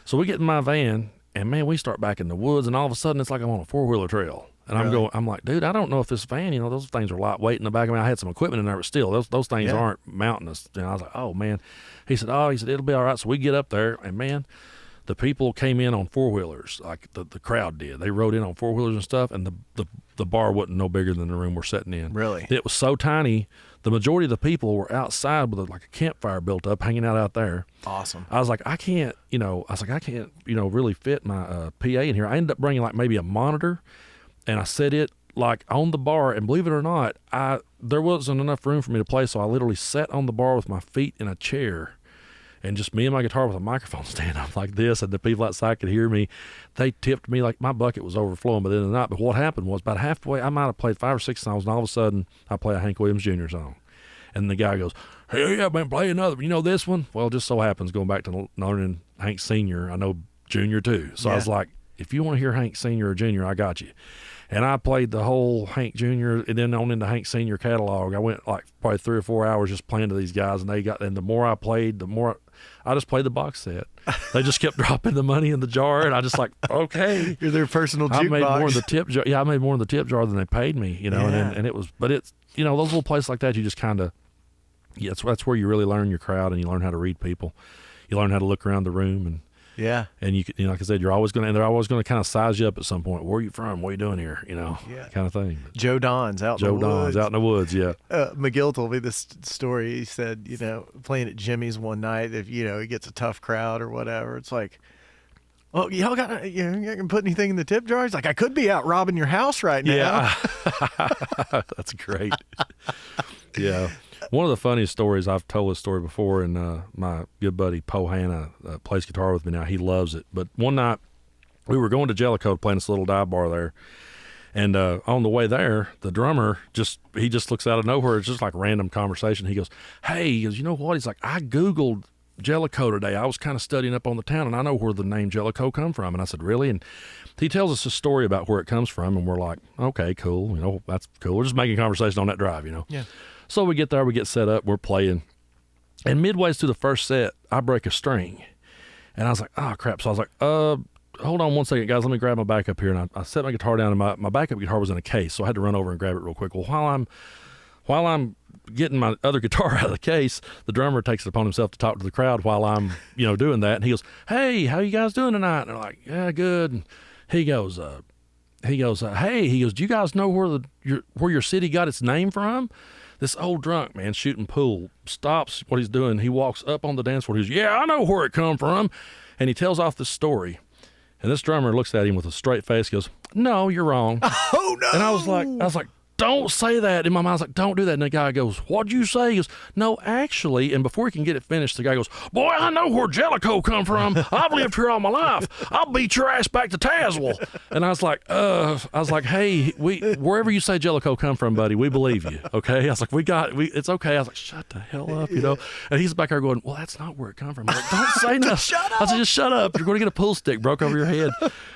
So we get in my van, and man, we start back in the woods, and all of a sudden it's like I'm on a 4-wheeler trail. And I'm like, dude, I don't know if this van, those things are lightweight in the back. I mean, I had some equipment in there, but still, those things aren't mountainous. And I was like, oh man. He said, it'll be all right. So we get up there, and man, the people came in on 4-wheelers, like the crowd did. They rode in on 4-wheelers and stuff, and the bar wasn't no bigger than the room we're sitting in. Really? It was so tiny. The majority of the people were outside with like a campfire built up, hanging out there. Awesome. I was like, I can't really fit my PA in here. I ended up bringing like maybe a monitor, and I set it like on the bar, and believe it or not, there wasn't enough room for me to play, so I literally sat on the bar with my feet in a chair, and just me and my guitar with a microphone stand up like this, and the people outside could hear me. They tipped me like my bucket was overflowing by the end of the night. But what happened was about halfway, I might have played 5 or 6 songs, and all of a sudden I play a Hank Williams Jr. song. And the guy goes, "Hey, I've been playing another. You know this one?" Well, just so happens, going back to learning Hank Sr., I know Jr. too. So I was like, if you want to hear Hank Sr. or Jr., I got you. And I played the whole Hank Jr. and then on into Hank Sr. catalog. I went like probably 3 or 4 hours just playing to these guys, and the more I played, the more I just played the box set. They just kept dropping the money in the jar, and I just like, okay. You're their personal jukebox. I made more in the tip jar. Yeah, I made more in the tip jar than they paid me, you know, and it was, but it's, you know, those little places like that, you just kind of, that's where you really learn your crowd, and you learn how to read people. You learn how to look around the room, and you know, like I said, they're always going to kind of size you up at some point. Where are you from? What are you doing here? You know, kind of thing. Joe Don's out in the woods. Yeah. McGill told me this story. He said, you know, playing at Jimmy's one night, if, you know, he gets a tough crowd or whatever, it's like, "Oh, y'all got, you know, you can put anything in the tip jar?" He's like, "I could be out robbing your house right now." Yeah. That's great. Yeah. One of the funniest stories, I've told this story before, and my good buddy Poe Hanna plays guitar with me now. He loves it. But one night, we were going to Jellicoe playing this little dive bar there. And on the way there, the drummer, he just looks out of nowhere. It's just like random conversation. He goes, "Hey," he goes, "you know what?" He's like, "I Googled Jellicoe today. I was kind of studying up on the town, and I know where the name Jellicoe come from." And I said, "Really?" And he tells us a story about where it comes from, and we're like, "Okay, cool. You know, that's cool." We're just making conversation on that drive, you know. Yeah. So we get there, we get set up, we're playing. And midway through the first set, I break a string. And I was like, "Oh, crap." So I was like, hold on one second, guys. Let me grab my backup here. And I set my guitar down, and my backup guitar was in a case, so I had to run over and grab it real quick. Well, while I'm getting my other guitar out of the case, the drummer takes it upon himself to talk to the crowd while I'm, you know, doing that. And he goes, "Hey, how you guys doing tonight?" And they're like, "Yeah, good." And he goes, "Hey," he goes, "do you guys know where your city got its name from?" This old drunk man shooting pool stops what he's doing. He walks up on the dance floor. He goes, "Yeah, I know where it come from." And he tells off this story. And this drummer looks at him with a straight face, goes, "No, you're wrong." Oh, no. And I was like, "Don't say that." In my mind, I was like, "Don't do that." And the guy goes, "What'd you say?" He goes, "No, actually," and before he can get it finished, the guy goes, "Boy, I know where Jellicoe come from. I've lived here all my life. I'll beat your ass back to Tazewell." And I was like, "Hey, wherever you say Jellicoe come from, buddy, we believe you." Okay. I was like, it's okay. I was like, "Shut the hell up," you know? And he's back there going, "Well, that's not where it come from." I'm like, "Don't say nothing." Shut up. I said, "Just shut up. You're going to get a pool stick broke over your head."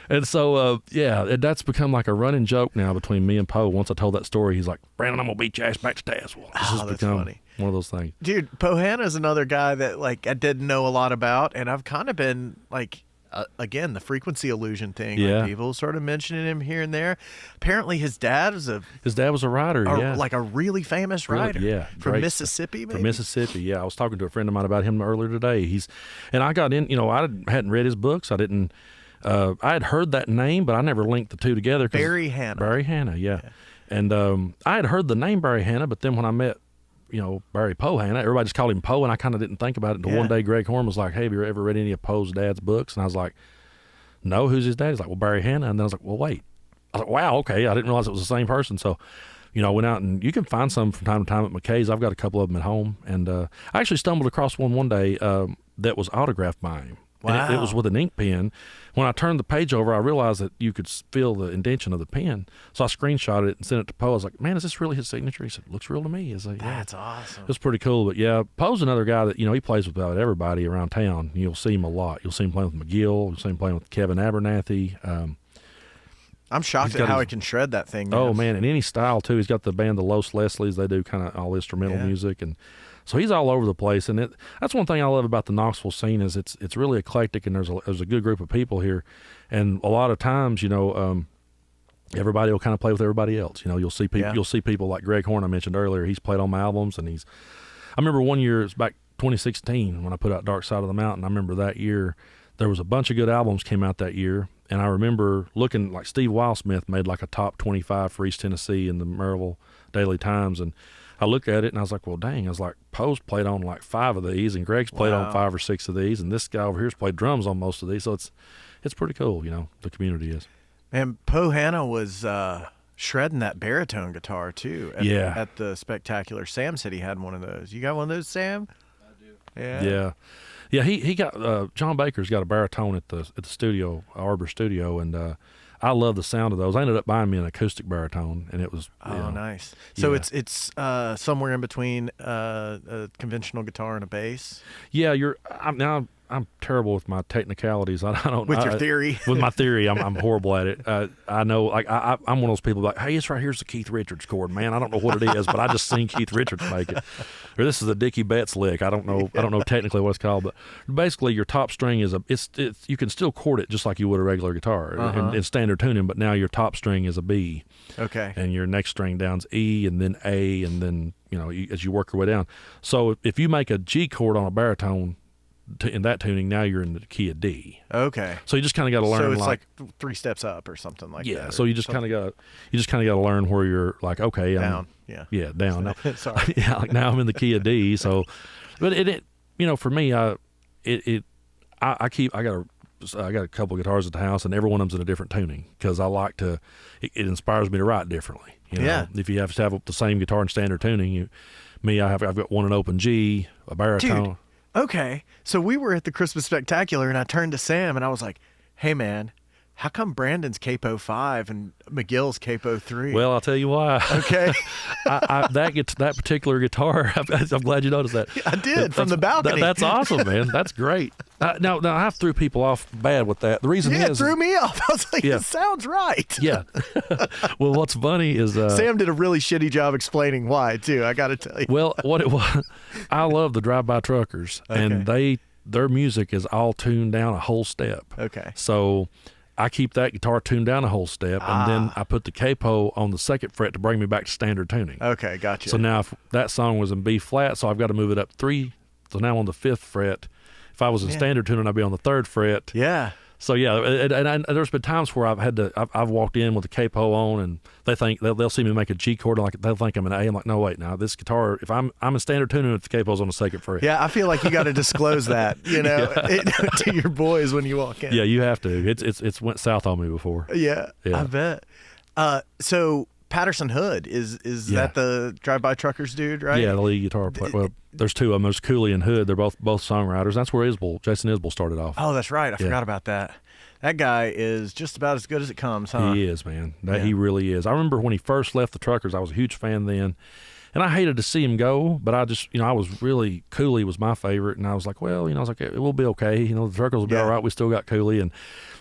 And so, that's become like a running joke now between me and Poe. Once I told that story, he's like, "Brandon, I'm going to beat your ass back to Tazewell." This has become funny. One of those things. Dude, Poe Hanna's another guy that, like, I didn't know a lot about, and I've kind of been, like, again, the frequency illusion thing. Yeah. Like, people sort of mentioning him here and there. Apparently, his dad was a writer, like a really famous writer. From Mississippi, maybe? From Mississippi, yeah. I was talking to a friend of mine about him earlier today. And I got in, you know, I hadn't read his books. I had heard that name, but I never linked the two together. Barry Hanna, yeah. And I had heard the name Barry Hanna, but then when I met, you know, Barry Poe Hanna, everybody just called him Poe, and I kind of didn't think about it until one day Greg Horn was like, "Hey, have you ever read any of Poe's dad's books?" And I was like, "No, who's his dad?" He's like, "Well, Barry Hanna." And then I was like, "Well, wait." I was like, "Wow, okay." I didn't realize it was the same person. So, you know, I went out, and you can find some from time to time at McKay's. I've got a couple of them at home. And I actually stumbled across one day that was autographed by him. Wow. And it was with an ink pen. When I turned the page over, I realized that you could feel the indentation of the pen. So I screenshotted it and sent it to Poe. I was like, "Man, is this really his signature?" He said, "Looks real to me." That's awesome. It was pretty cool. But yeah, Poe's another guy that, you know, he plays with about everybody around town. You'll see him a lot. You'll see him playing with McGill. You'll see him playing with Kevin Abernathy. I'm shocked at how he can shred that thing, man. Oh, man. In any style, too. He's got the band, the Los Leslies. They do kind of all instrumental music. And so he's all over the place. And that's one thing I love about the Knoxville scene is it's really eclectic, and there's a good group of people here. And a lot of times, you know, everybody will kind of play with everybody else. You know, you'll see people like Greg Horn I mentioned earlier. He's played on my albums, and I remember one year, it's back 2016 when I put out Dark Side of the Mountain. I remember that year there was a bunch of good albums came out that year. And I remember looking, like Steve Wildsmith made like a top 25 for East Tennessee in the Maryville Daily Times. And I looked at it and I was like, well, dang. I was like, Poe's played on like 5 of these and Greg's played on 5 or 6 of these. And this guy over here's played drums on most of these. So it's pretty cool, the community is. And Poe Hanna was shredding that baritone guitar too at the Spectacular. Sam said he had one of those. You got one of those, Sam? I do. Yeah. Yeah, he got John Baker's got a baritone at the studio, Arbor Studio, and I love the sound of those. I ended up buying me an acoustic baritone, and it was nice. So it's somewhere in between a conventional guitar and a bass. Yeah, I'm terrible with my technicalities. I don't with your theory. With my theory, I'm horrible at it. I know, like I'm one of those people like, hey, it's right here's the Keith Richards chord, man. I don't know what it is, but I just seen Keith Richards make it. Or this is a Dickie Betts lick. I don't know technically what it's called, but basically your top string is it's you can still chord it just like you would a regular guitar in standard tuning, but now your top string is a B. Okay. And your next string down's E, and then A, and then as you work your way down. So if you make a G chord on a baritone in that tuning, now you're in the key of D. Okay. So you just kind of got to learn. So it's like 3 steps up or something like that. Yeah. So you just kind of got to learn where you're like, okay, down. Yeah, down. Sorry. Yeah, like now I'm in the key of D. So, but it for me, I got a couple of guitars at the house, and every one of them's in a different tuning because I like to. It inspires me to write differently. Yeah. If you have to have the same guitar in standard tuning, I've got one in open G, a baritone. Dude. Okay, so we were at the Christmas Spectacular, and I turned to Sam, and I was like, hey, man, how come Brandon's Capo 5 and McGill's Capo 3? Well, I'll tell you why. Okay. that particular guitar, I'm glad you noticed that. I did, from the balcony. That's awesome, man. That's great. Now I threw people off bad with that. The reason is... it threw me off. I was like, it sounds right. Yeah. Well, what's funny is... Sam did a really shitty job explaining why, too, I got to tell you. Well, what it was, I love the Drive-By Truckers, and their music is all tuned down a whole step. Okay. So... I keep that guitar tuned down a whole step, and then I put the capo on the 2nd fret to bring me back to standard tuning. Okay, gotcha. So now if that song was in B flat, so I've got to move it up 3. So now on the 5th fret. If I was in standard tuning, I'd be on the 3rd fret. Yeah. So yeah, and there's been times where I've walked in with the capo on, and they'll see me make a G chord, like they'll think I'm an A. I'm like, no, wait, now this guitar, if I'm in standard tuning, if the capo's on the 2nd fret. Yeah, I feel like you got to disclose that, to your boys when you walk in. Yeah, you have to. It's went south on me before. Yeah. I bet. So Patterson Hood is that the Drive-By Truckers dude, right? Yeah, the lead guitar player. Well, there's 2 of them. There's Cooley and Hood. They're both songwriters. That's where Jason Isbell started off. Oh, that's right. I forgot about that. That guy is just about as good as it comes, huh? He is, man. He really is. I remember when he first left the Truckers, I was a huge fan then. And I hated to see him go, but I just, I was really, Cooley was my favorite. And I was like, well, I was like, it will be okay. The Truckers will be all right. We still got Cooley. And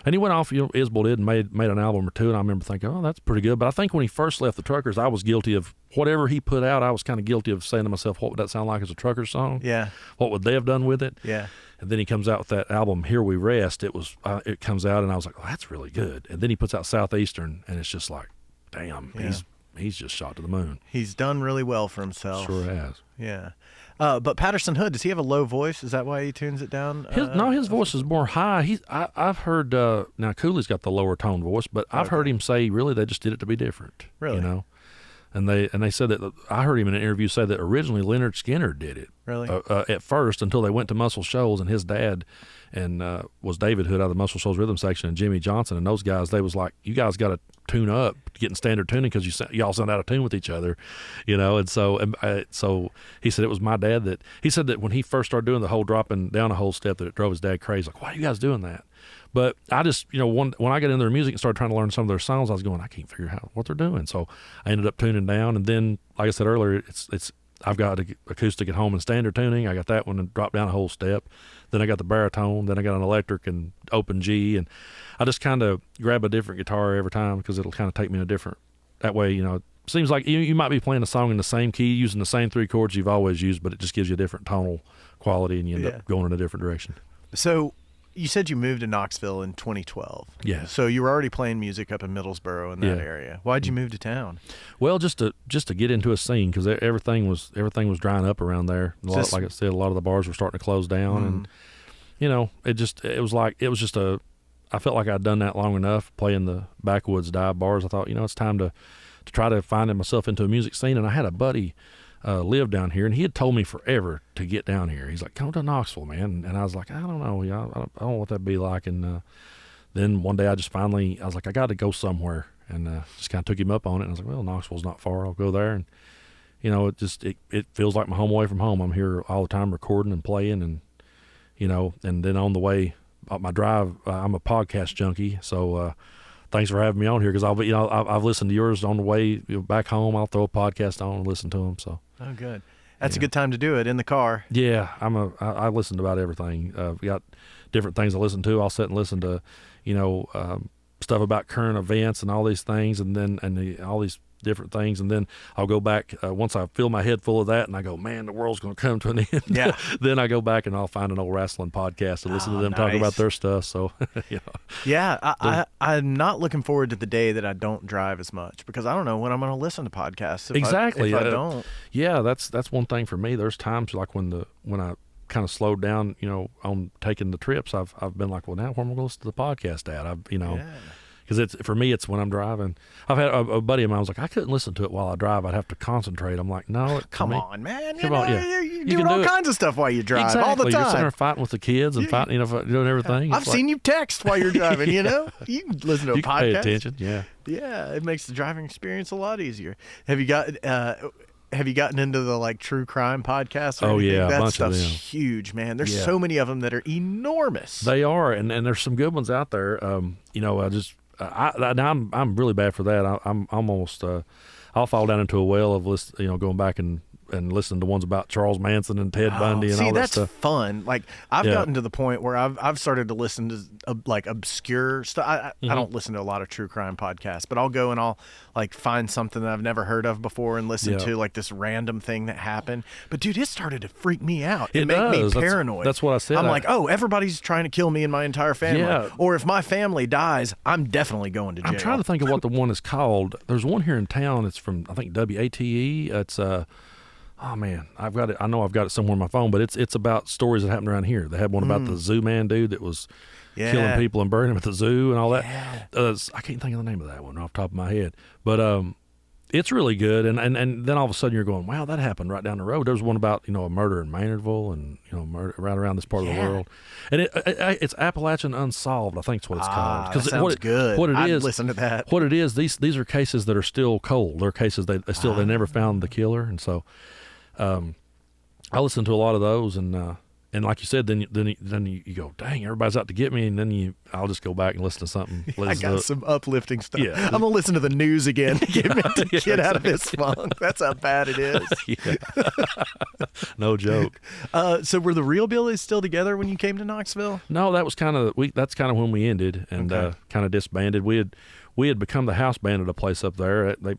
he went off, Isbell did, and made an album or 2. And I remember thinking, oh, that's pretty good. But I think when he first left the Truckers, I was guilty of whatever he put out. I was kind of guilty of saying to myself, what would that sound like as a Truckers song? Yeah. What would they have done with it? Yeah. And then he comes out with that album, Here We Rest. It comes out, and I was like, oh, that's really good. And then he puts out Southeastern, and it's just like, damn, he's just shot to the moon. He's done really well for himself. Sure has. Yeah. But Patterson Hood, does he have a low voice? Is that why he tunes it down? His voice is more high. I've heard, now Cooley's got the lower tone voice, but I've heard him say, really, they just did it to be different. Really? And they said that, I heard him in an interview say that originally Leonard Skinner did it. Really? At first, until they went to Muscle Shoals, and his dad was David Hood out of the Muscle Shoals rhythm section, and Jimmy Johnson, and those guys, they was like, you guys got to tune up to get in standard tuning because y'all sound out of tune with each other, and so he said it was my dad that, he said that when he first started doing the whole dropping down a whole step, that it drove his dad crazy, like, why are you guys doing that? But I just, when I got into their music and started trying to learn some of their songs, I was going, I can't figure out what they're doing. So I ended up tuning down, and then, like I said earlier, I've got an acoustic at home in standard tuning. I got that one and dropped down a whole step. Then I got the baritone. Then I got an electric and open G, and I just kind of grab a different guitar every time because it'll kind of take me in a different. That way, it seems like you might be playing a song in the same key, using the same 3 chords you've always used, but it just gives you a different tonal quality, and you end up going in a different direction. So you said you moved to Knoxville in 2012. Yeah. So you were already playing music up in Middlesboro in that area. Why'd you move to town? Well, just to get into a scene, because everything was drying up around there. Like I said, a lot of the bars were starting to close down, I felt like I'd done that long enough playing the backwoods dive bars. I thought, it's time to try to find myself into a music scene. And I had a buddy live down here, and he had told me forever to get down here. He's like, come to Knoxville, man. And I was like, I don't know. I don't know what that'd be like. And then one day I was like, I got to go somewhere. And just kind of took him up on it. And I was like, well, Knoxville's not far. I'll go there. And, it feels like my home away from home. I'm here all the time recording and playing. And, and then on the way, my drive, I'm a podcast junkie. So thanks for having me on here, because I've listened to yours on the way back home. I'll throw a podcast on and listen to them. So. Oh, good. That's a good time to do it in the car. Yeah, I listen to about everything. We got different things I listen to. I'll sit and listen to, stuff about current events and all these things, and all these different things, and then I'll go back once I fill my head full of that, and I go, man, the world's going to come to an end. Yeah. Then I go back and I'll find an old wrestling podcast and listen to them talk about their stuff. So, Yeah, I'm not looking forward to the day that I don't drive as much, because I don't know when I'm going to listen to podcasts. If I don't. Yeah, that's one thing for me. There's times like when I kind of slowed down, on taking the trips, I've been like, well, now where am I going to listen to the podcast at? Because for me, it's when I'm driving. I've had a buddy of mine was like, I couldn't listen to it while I drive. I'd have to concentrate. I'm like, no. Come on, man. You're You doing all kinds of stuff while you drive all the time. You're sitting there fighting with the kids and fighting, doing everything. I've seen you text while you're driving, You can listen to a podcast. Pay attention, yeah. Yeah, it makes the driving experience a lot easier. Have you gotten into the true crime podcasts? Oh yeah, that a bunch stuff's of them. Huge, man. There's so many of them that are enormous. They are, and there's some good ones out there. I'm really bad for that. I'm almost I'll fall down into a well of going back and listening to ones about Charles Manson and Ted Bundy and all that stuff. See, that's fun. Like I've gotten to the point where I've started to listen to obscure stuff. I don't listen to a lot of true crime podcasts, but I'll go and I'll find something that I've never heard of before and listen to this random thing that happened. But dude, it started to freak me out. It made me paranoid. That's what I said. I'm like, oh, everybody's trying to kill me and my entire family. Yeah. Or if my family dies, I'm definitely going to jail. I'm trying to think of what the one is called. There's one here in town. It's from, I think, WATE. It's oh man, I've got it. I know I've got it somewhere on my phone, but it's about stories that happened around here. They had one about the zoo man dude that was killing people and burning them at the zoo and all that. Yeah. I can't think of the name of that one off the top of my head, but it's really good. And then all of a sudden you're going, wow, that happened right down the road. There was one about a murder in Maynardville and murder right around this part of the world. And it's Appalachian Unsolved, I think is what it's called. That sounds good. What it I'd is, listen to that. What it is, these are cases that are still cold. They're cases they never found the killer, and so. I listen to a lot of those, and like you said, then you go, dang, everybody's out to get me, and then I'll just go back and listen to something. I got some uplifting stuff. Yeah. I'm gonna listen to the news again to get out of this funk. That's how bad it is. No joke. So were the Real Billies still together when you came to Knoxville? No, that was that's kind of when we ended and kind of disbanded. We had become the house band at a place up there. They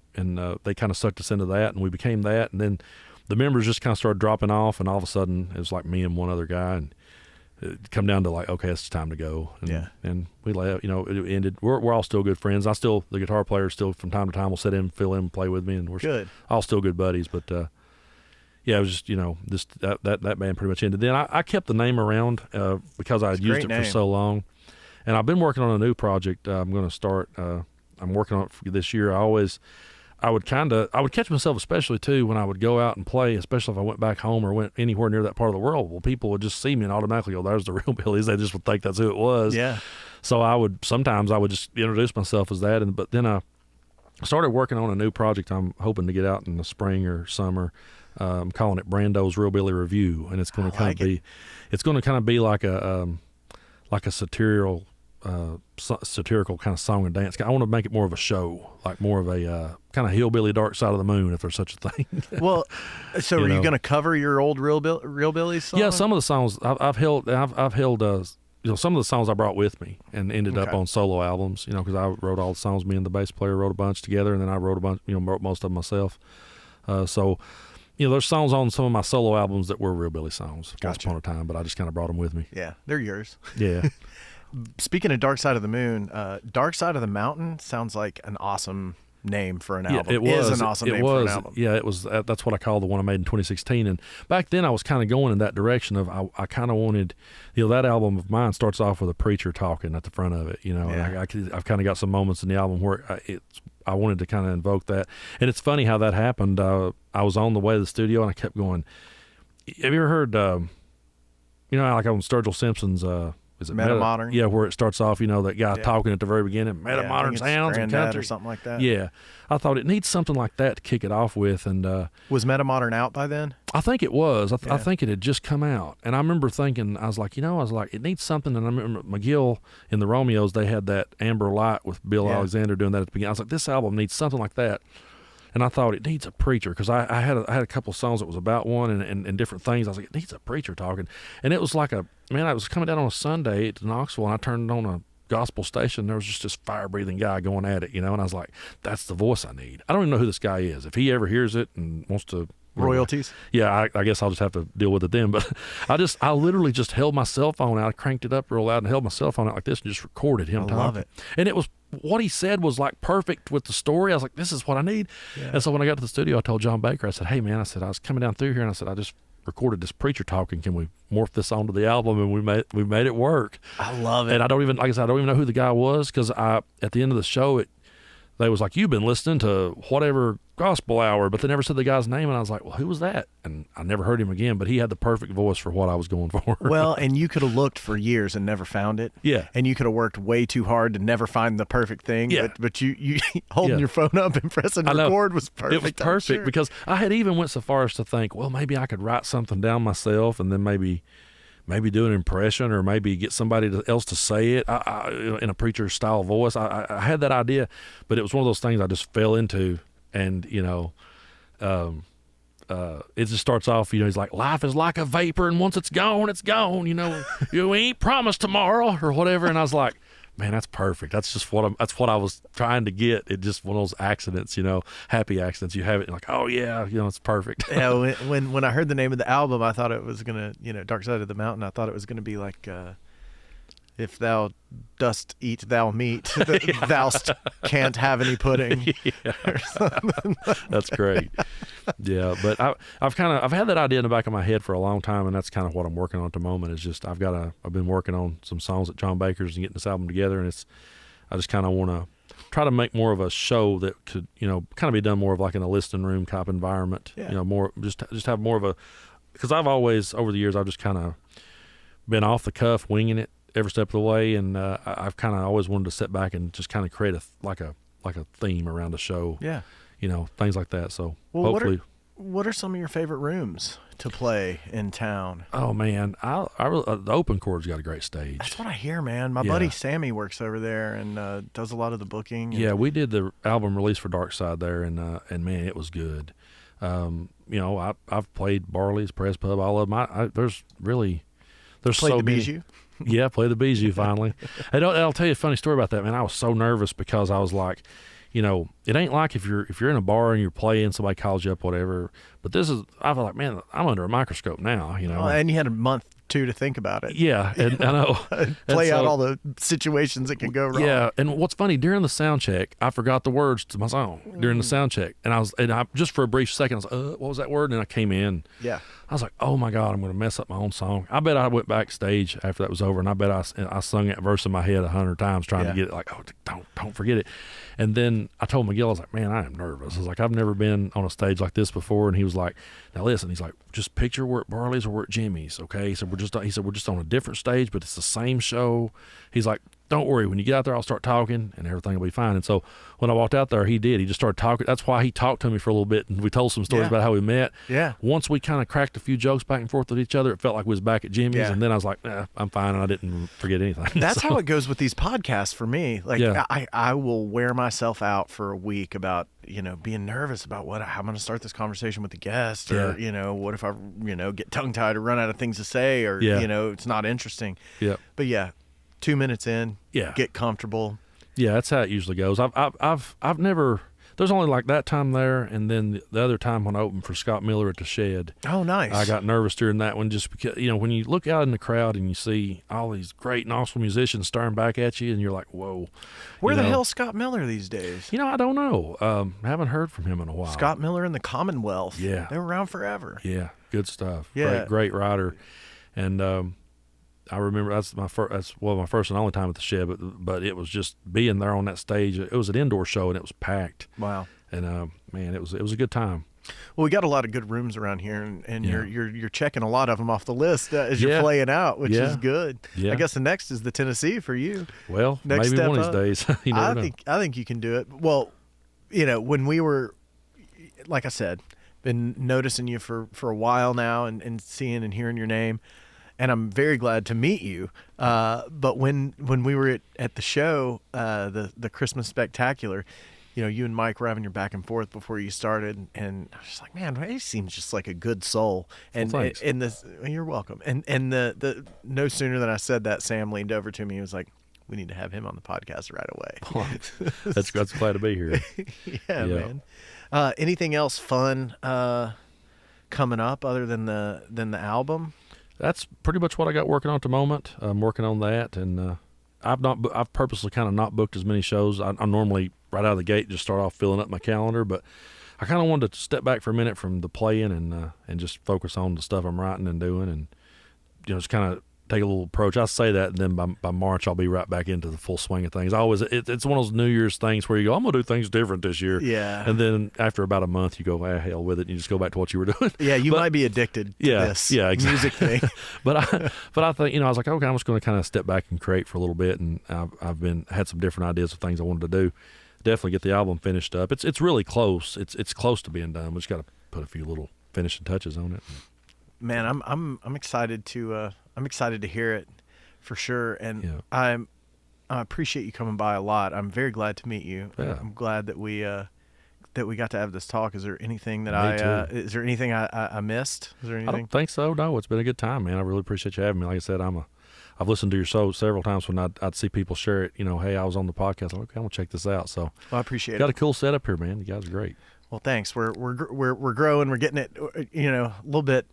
kind of sucked us into that, and we became that, and then the members just kind of started dropping off, and all of a sudden it was like me and one other guy, and it come down to okay, it's time to go. And we left. It ended. We're all still good friends. The guitar player still from time to time will sit in, fill in, play with me, and we're all still good buddies. But it was just that band pretty much ended. Then I kept the name around because I had used it for so long, and I've been working on a new project. I'm going to start. I'm working on it for this year. I would catch myself, especially too, when I would go out and play, especially if I went back home or went anywhere near that part of the world. Well, people would just see me and automatically go, there's the Real Billies. They just would think that's who it was. Yeah. So sometimes I would just introduce myself as that. But then I started working on a new project I'm hoping to get out in the spring or summer. I'm calling it Brando's Real Billy Review. And it's going to kind of be like a satirical kind of song and dance. I want to make it more of a show, like more of a kind of hillbilly Dark Side of the Moon, if there's such a thing. Well, so are you going to cover your old Real Billies songs? Yeah, some of the songs I've held. Some of the songs I brought with me and ended up on solo albums. Because I wrote all the songs. Me and the bass player wrote a bunch together, and then I wrote a bunch. Wrote most of them myself. There's songs on some of my solo albums that were Real Billy songs once upon a time, but I just kind of brought them with me. Yeah, they're yours. Yeah. Speaking of Dark Side of the Moon, Dark Side of the Mountain sounds like an awesome name for an album. It was an awesome name for an album. Yeah, it was. That's what I call the one I made in 2016. And back then I was kind of going in that direction of I kind of wanted, that album of mine starts off with a preacher talking at the front of it. And I've kind of got some moments in the album where I wanted to kind of invoke that. And it's funny how that happened. I was on the way to the studio and I kept going. Have you ever heard, like on Sturgill Simpson's, is it Metamodern? Yeah, where it starts off, that guy talking at the very beginning, Metamodern sounds and country or something like that. Yeah, I thought it needs something like that to kick it off with. And was Metamodern out by then? I think it was. I think it had just come out. And I remember thinking, I was like, it needs something. And I remember Mcgill in the Romeos, they had that Amber Light with Bill Alexander doing that at the beginning. I was like, this album needs something like that. And I thought it needs a preacher because I had a couple of songs that was about one and different things. I was like, it needs a preacher talking. And it was like I was coming down on a Sunday to Knoxville and I turned on a gospel station. There was just this fire-breathing guy going at it, and I was like, that's the voice I need. I don't even know who this guy is. If he ever hears it and wants to... Royalties? Yeah, I guess I'll just have to deal with it then. But I literally just held my cell phone out, I cranked it up real loud and held my cell phone out like this and just recorded him talking. I love it. And it was... what he said was like perfect with the story. I was like, this is what I need. Yeah. And so when I got to the studio, I told John Baker, I said, hey man, I was coming down through here and I said, I just recorded this preacher talking. Can we morph this onto the album? And we made it work. I love it. And I don't even know who the guy was because at the end of the show, they was like, you've been listening to whatever gospel hour, but they never said the guy's name. And I was like, well, who was that? And I never heard him again, but he had the perfect voice for what I was going for. Well, and you could have looked for years and never found it. Yeah. And you could have worked way too hard to never find the perfect thing. Yeah. But you holding your phone up and pressing record was perfect. It was perfect because I had even went so far as to think, well, maybe I could write something down myself and then maybe do an impression or maybe get somebody else to say it in a preacher style voice. I had that idea, but it was one of those things I just fell into. And, it just starts off, he's like, life is like a vapor and once it's gone, it's gone. You ain't promised tomorrow or whatever. And I was like, man, that's perfect. That's just that's what I was trying to get. It just one of those accidents, happy accidents. You have it like, oh yeah, it's perfect. Yeah. When I heard the name of the album, I thought it was going to, Dark Side of the Mountain. I thought it was going to be like, if thou dost eat thou meat, thou can't have any pudding. Or something. That's great. Yeah, but I've had that idea in the back of my head for a long time, and that's kind of what I'm working on at the moment. Is just I've been working on some songs at John Baker's and getting this album together, and I just kind of want to try to make more of a show that could kind of be done more of like in a listening room type environment. Yeah. More just have more of a, because I've always over the years I've just kind of been off the cuff, winging it every step of the way, and I've kind of always wanted to sit back and just kind of create a theme around the show. Yeah, things like that. So hopefully, what are some of your favorite rooms to play in town? Oh man, the Open Chord's got a great stage. That's what I hear, man. My buddy Sammy works over there and does a lot of the booking. Yeah, we did the album release for Dark Side there, and man, it was good. I've played Barley's, Press Pub, all of them. There's played so the many. Bijou. Yeah, play the Bijou finally. And I'll tell you a funny story about that, man. I was so nervous because I was like, it ain't like if you're in a bar and you're playing, somebody calls you up, whatever. But I feel like, man, I'm under a microscope now, Well, and you had a month too to think about it. Yeah, and I know. Play out all the situations that could go wrong. Yeah, and what's funny, during the sound check, I forgot the words to my song during the sound check, and I just for a brief second, I was like, what was that word? And I came in. Yeah. I was like, oh my God, I'm going to mess up my own song. I bet I went backstage after that was over, and I bet I sung that verse in my head 100 times trying to get it like, oh, don't forget it. And then I told Mcgill, I was like, man, I am nervous. I was like, I've never been on a stage like this before. And he was like, now listen, he's like, just picture we're at Barley's or we're at Jimmy's, okay? He said, we're just on a different stage, but it's the same show. He's like, don't worry, when you get out there, I'll start talking and everything will be fine. And so when I walked out there, he just started talking. That's why he talked to me for a little bit, and we told some stories about how we met. Yeah. Once we kind of cracked a few jokes back and forth with each other, it felt like we was back at Jimmy's, and then I was like, I'm fine, and I didn't forget anything. That's how it goes with these podcasts for me. Like, I will wear myself out for a week about, being nervous about how I'm going to start this conversation with the guest, or, what if I, get tongue-tied or run out of things to say, or, it's not interesting. Yeah. But 2 minutes in, get comfortable. Yeah, that's how it usually goes. I've never. there's only like that time there, and then the other time when I opened for Scott Miller at the Shed. Oh, nice. I got nervous during that one just because, when you look out in the crowd and you see all these great and awesome musicians staring back at you, and you're like, whoa. Where the hell's Scott Miller these days? I don't know. Haven't heard from him in a while. Scott Miller and the Commonwealth. Yeah. They were around forever. Yeah, good stuff. Yeah. Great writer. And I remember that's my first and only time at the Shed, but it was just being there on that stage. It was an indoor show, and it was packed. Wow. And man, it was a good time. Well, we got a lot of good rooms around here, and you're checking a lot of them off the list as you're playing out, which is good. Yeah. I guess the next is the Tennessee for you. Well, next maybe step one up. of these days. You never know. I think you can do it. Well, when we were, like I said, been noticing you for a while now, and seeing and hearing your name, and I'm very glad to meet you. But when we were at the show, the Christmas Spectacular, you and Mike were having your back and forth before you started, and I was just like, man, he seems just like a good soul. And thanks. You're welcome. And the no sooner than I said that, Sam leaned over to me. He was like, we need to have him on the podcast right away. That's glad to be here. Yeah, man. Anything else fun coming up other than the album? That's pretty much what I got working on at the moment. I'm working on that, and I've purposely kind of not booked as many shows. I normally right out of the gate just start off filling up my calendar, but I kind of wanted to step back for a minute from the playing and just focus on the stuff I'm writing and doing, and just kind of take a little approach. I say that, and then by March I'll be right back into the full swing of things. It's one of those New Year's things where you go, I'm gonna do things different this year. Yeah. And then after about a month, you go, hell with it, and you just go back to what you were doing. Yeah, you might be addicted to this exactly. music thing. but I think I was like, okay, I'm just going to kind of step back and create for a little bit, and I've had some different ideas of things I wanted to do. Definitely get the album finished up. It's really close. It's close to being done. We just got to put a few little finishing touches on it. Man, I'm excited to hear it. For sure, and I appreciate you coming by a lot. I'm very glad to meet you. Yeah. I'm glad that we got to have this talk. Is there anything that is there anything I missed? Is there anything? I don't think so. No, it's been a good time, man. I really appreciate you having me. Like I said, I've listened to your show several times when I'd see people share it. Hey, I was on the podcast. I'm like, okay, I'm gonna check this out. So I appreciate it. Got a cool setup here, man. You guys are great. Well, thanks. We're growing. We're getting it. A little bit.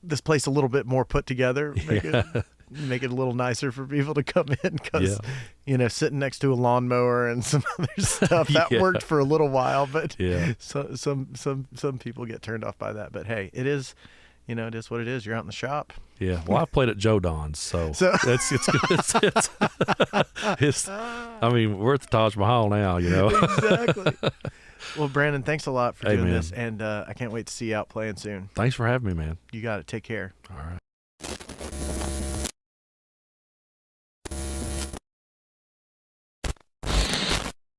This place a little bit more put together. Make it a little nicer for people to come in, because sitting next to a lawnmower and some other stuff that worked for a little while, but so some people get turned off by that. But hey, it is it is what it is. You're out in the shop. Yeah. Well, I've played at Joe Don's, so it's good. I mean, we're at the Taj Mahal now, Exactly. Well, Brandon, thanks a lot for doing man. this, and I can't wait to see you out playing soon. Thanks for having me, man. You got it. Take care. All right.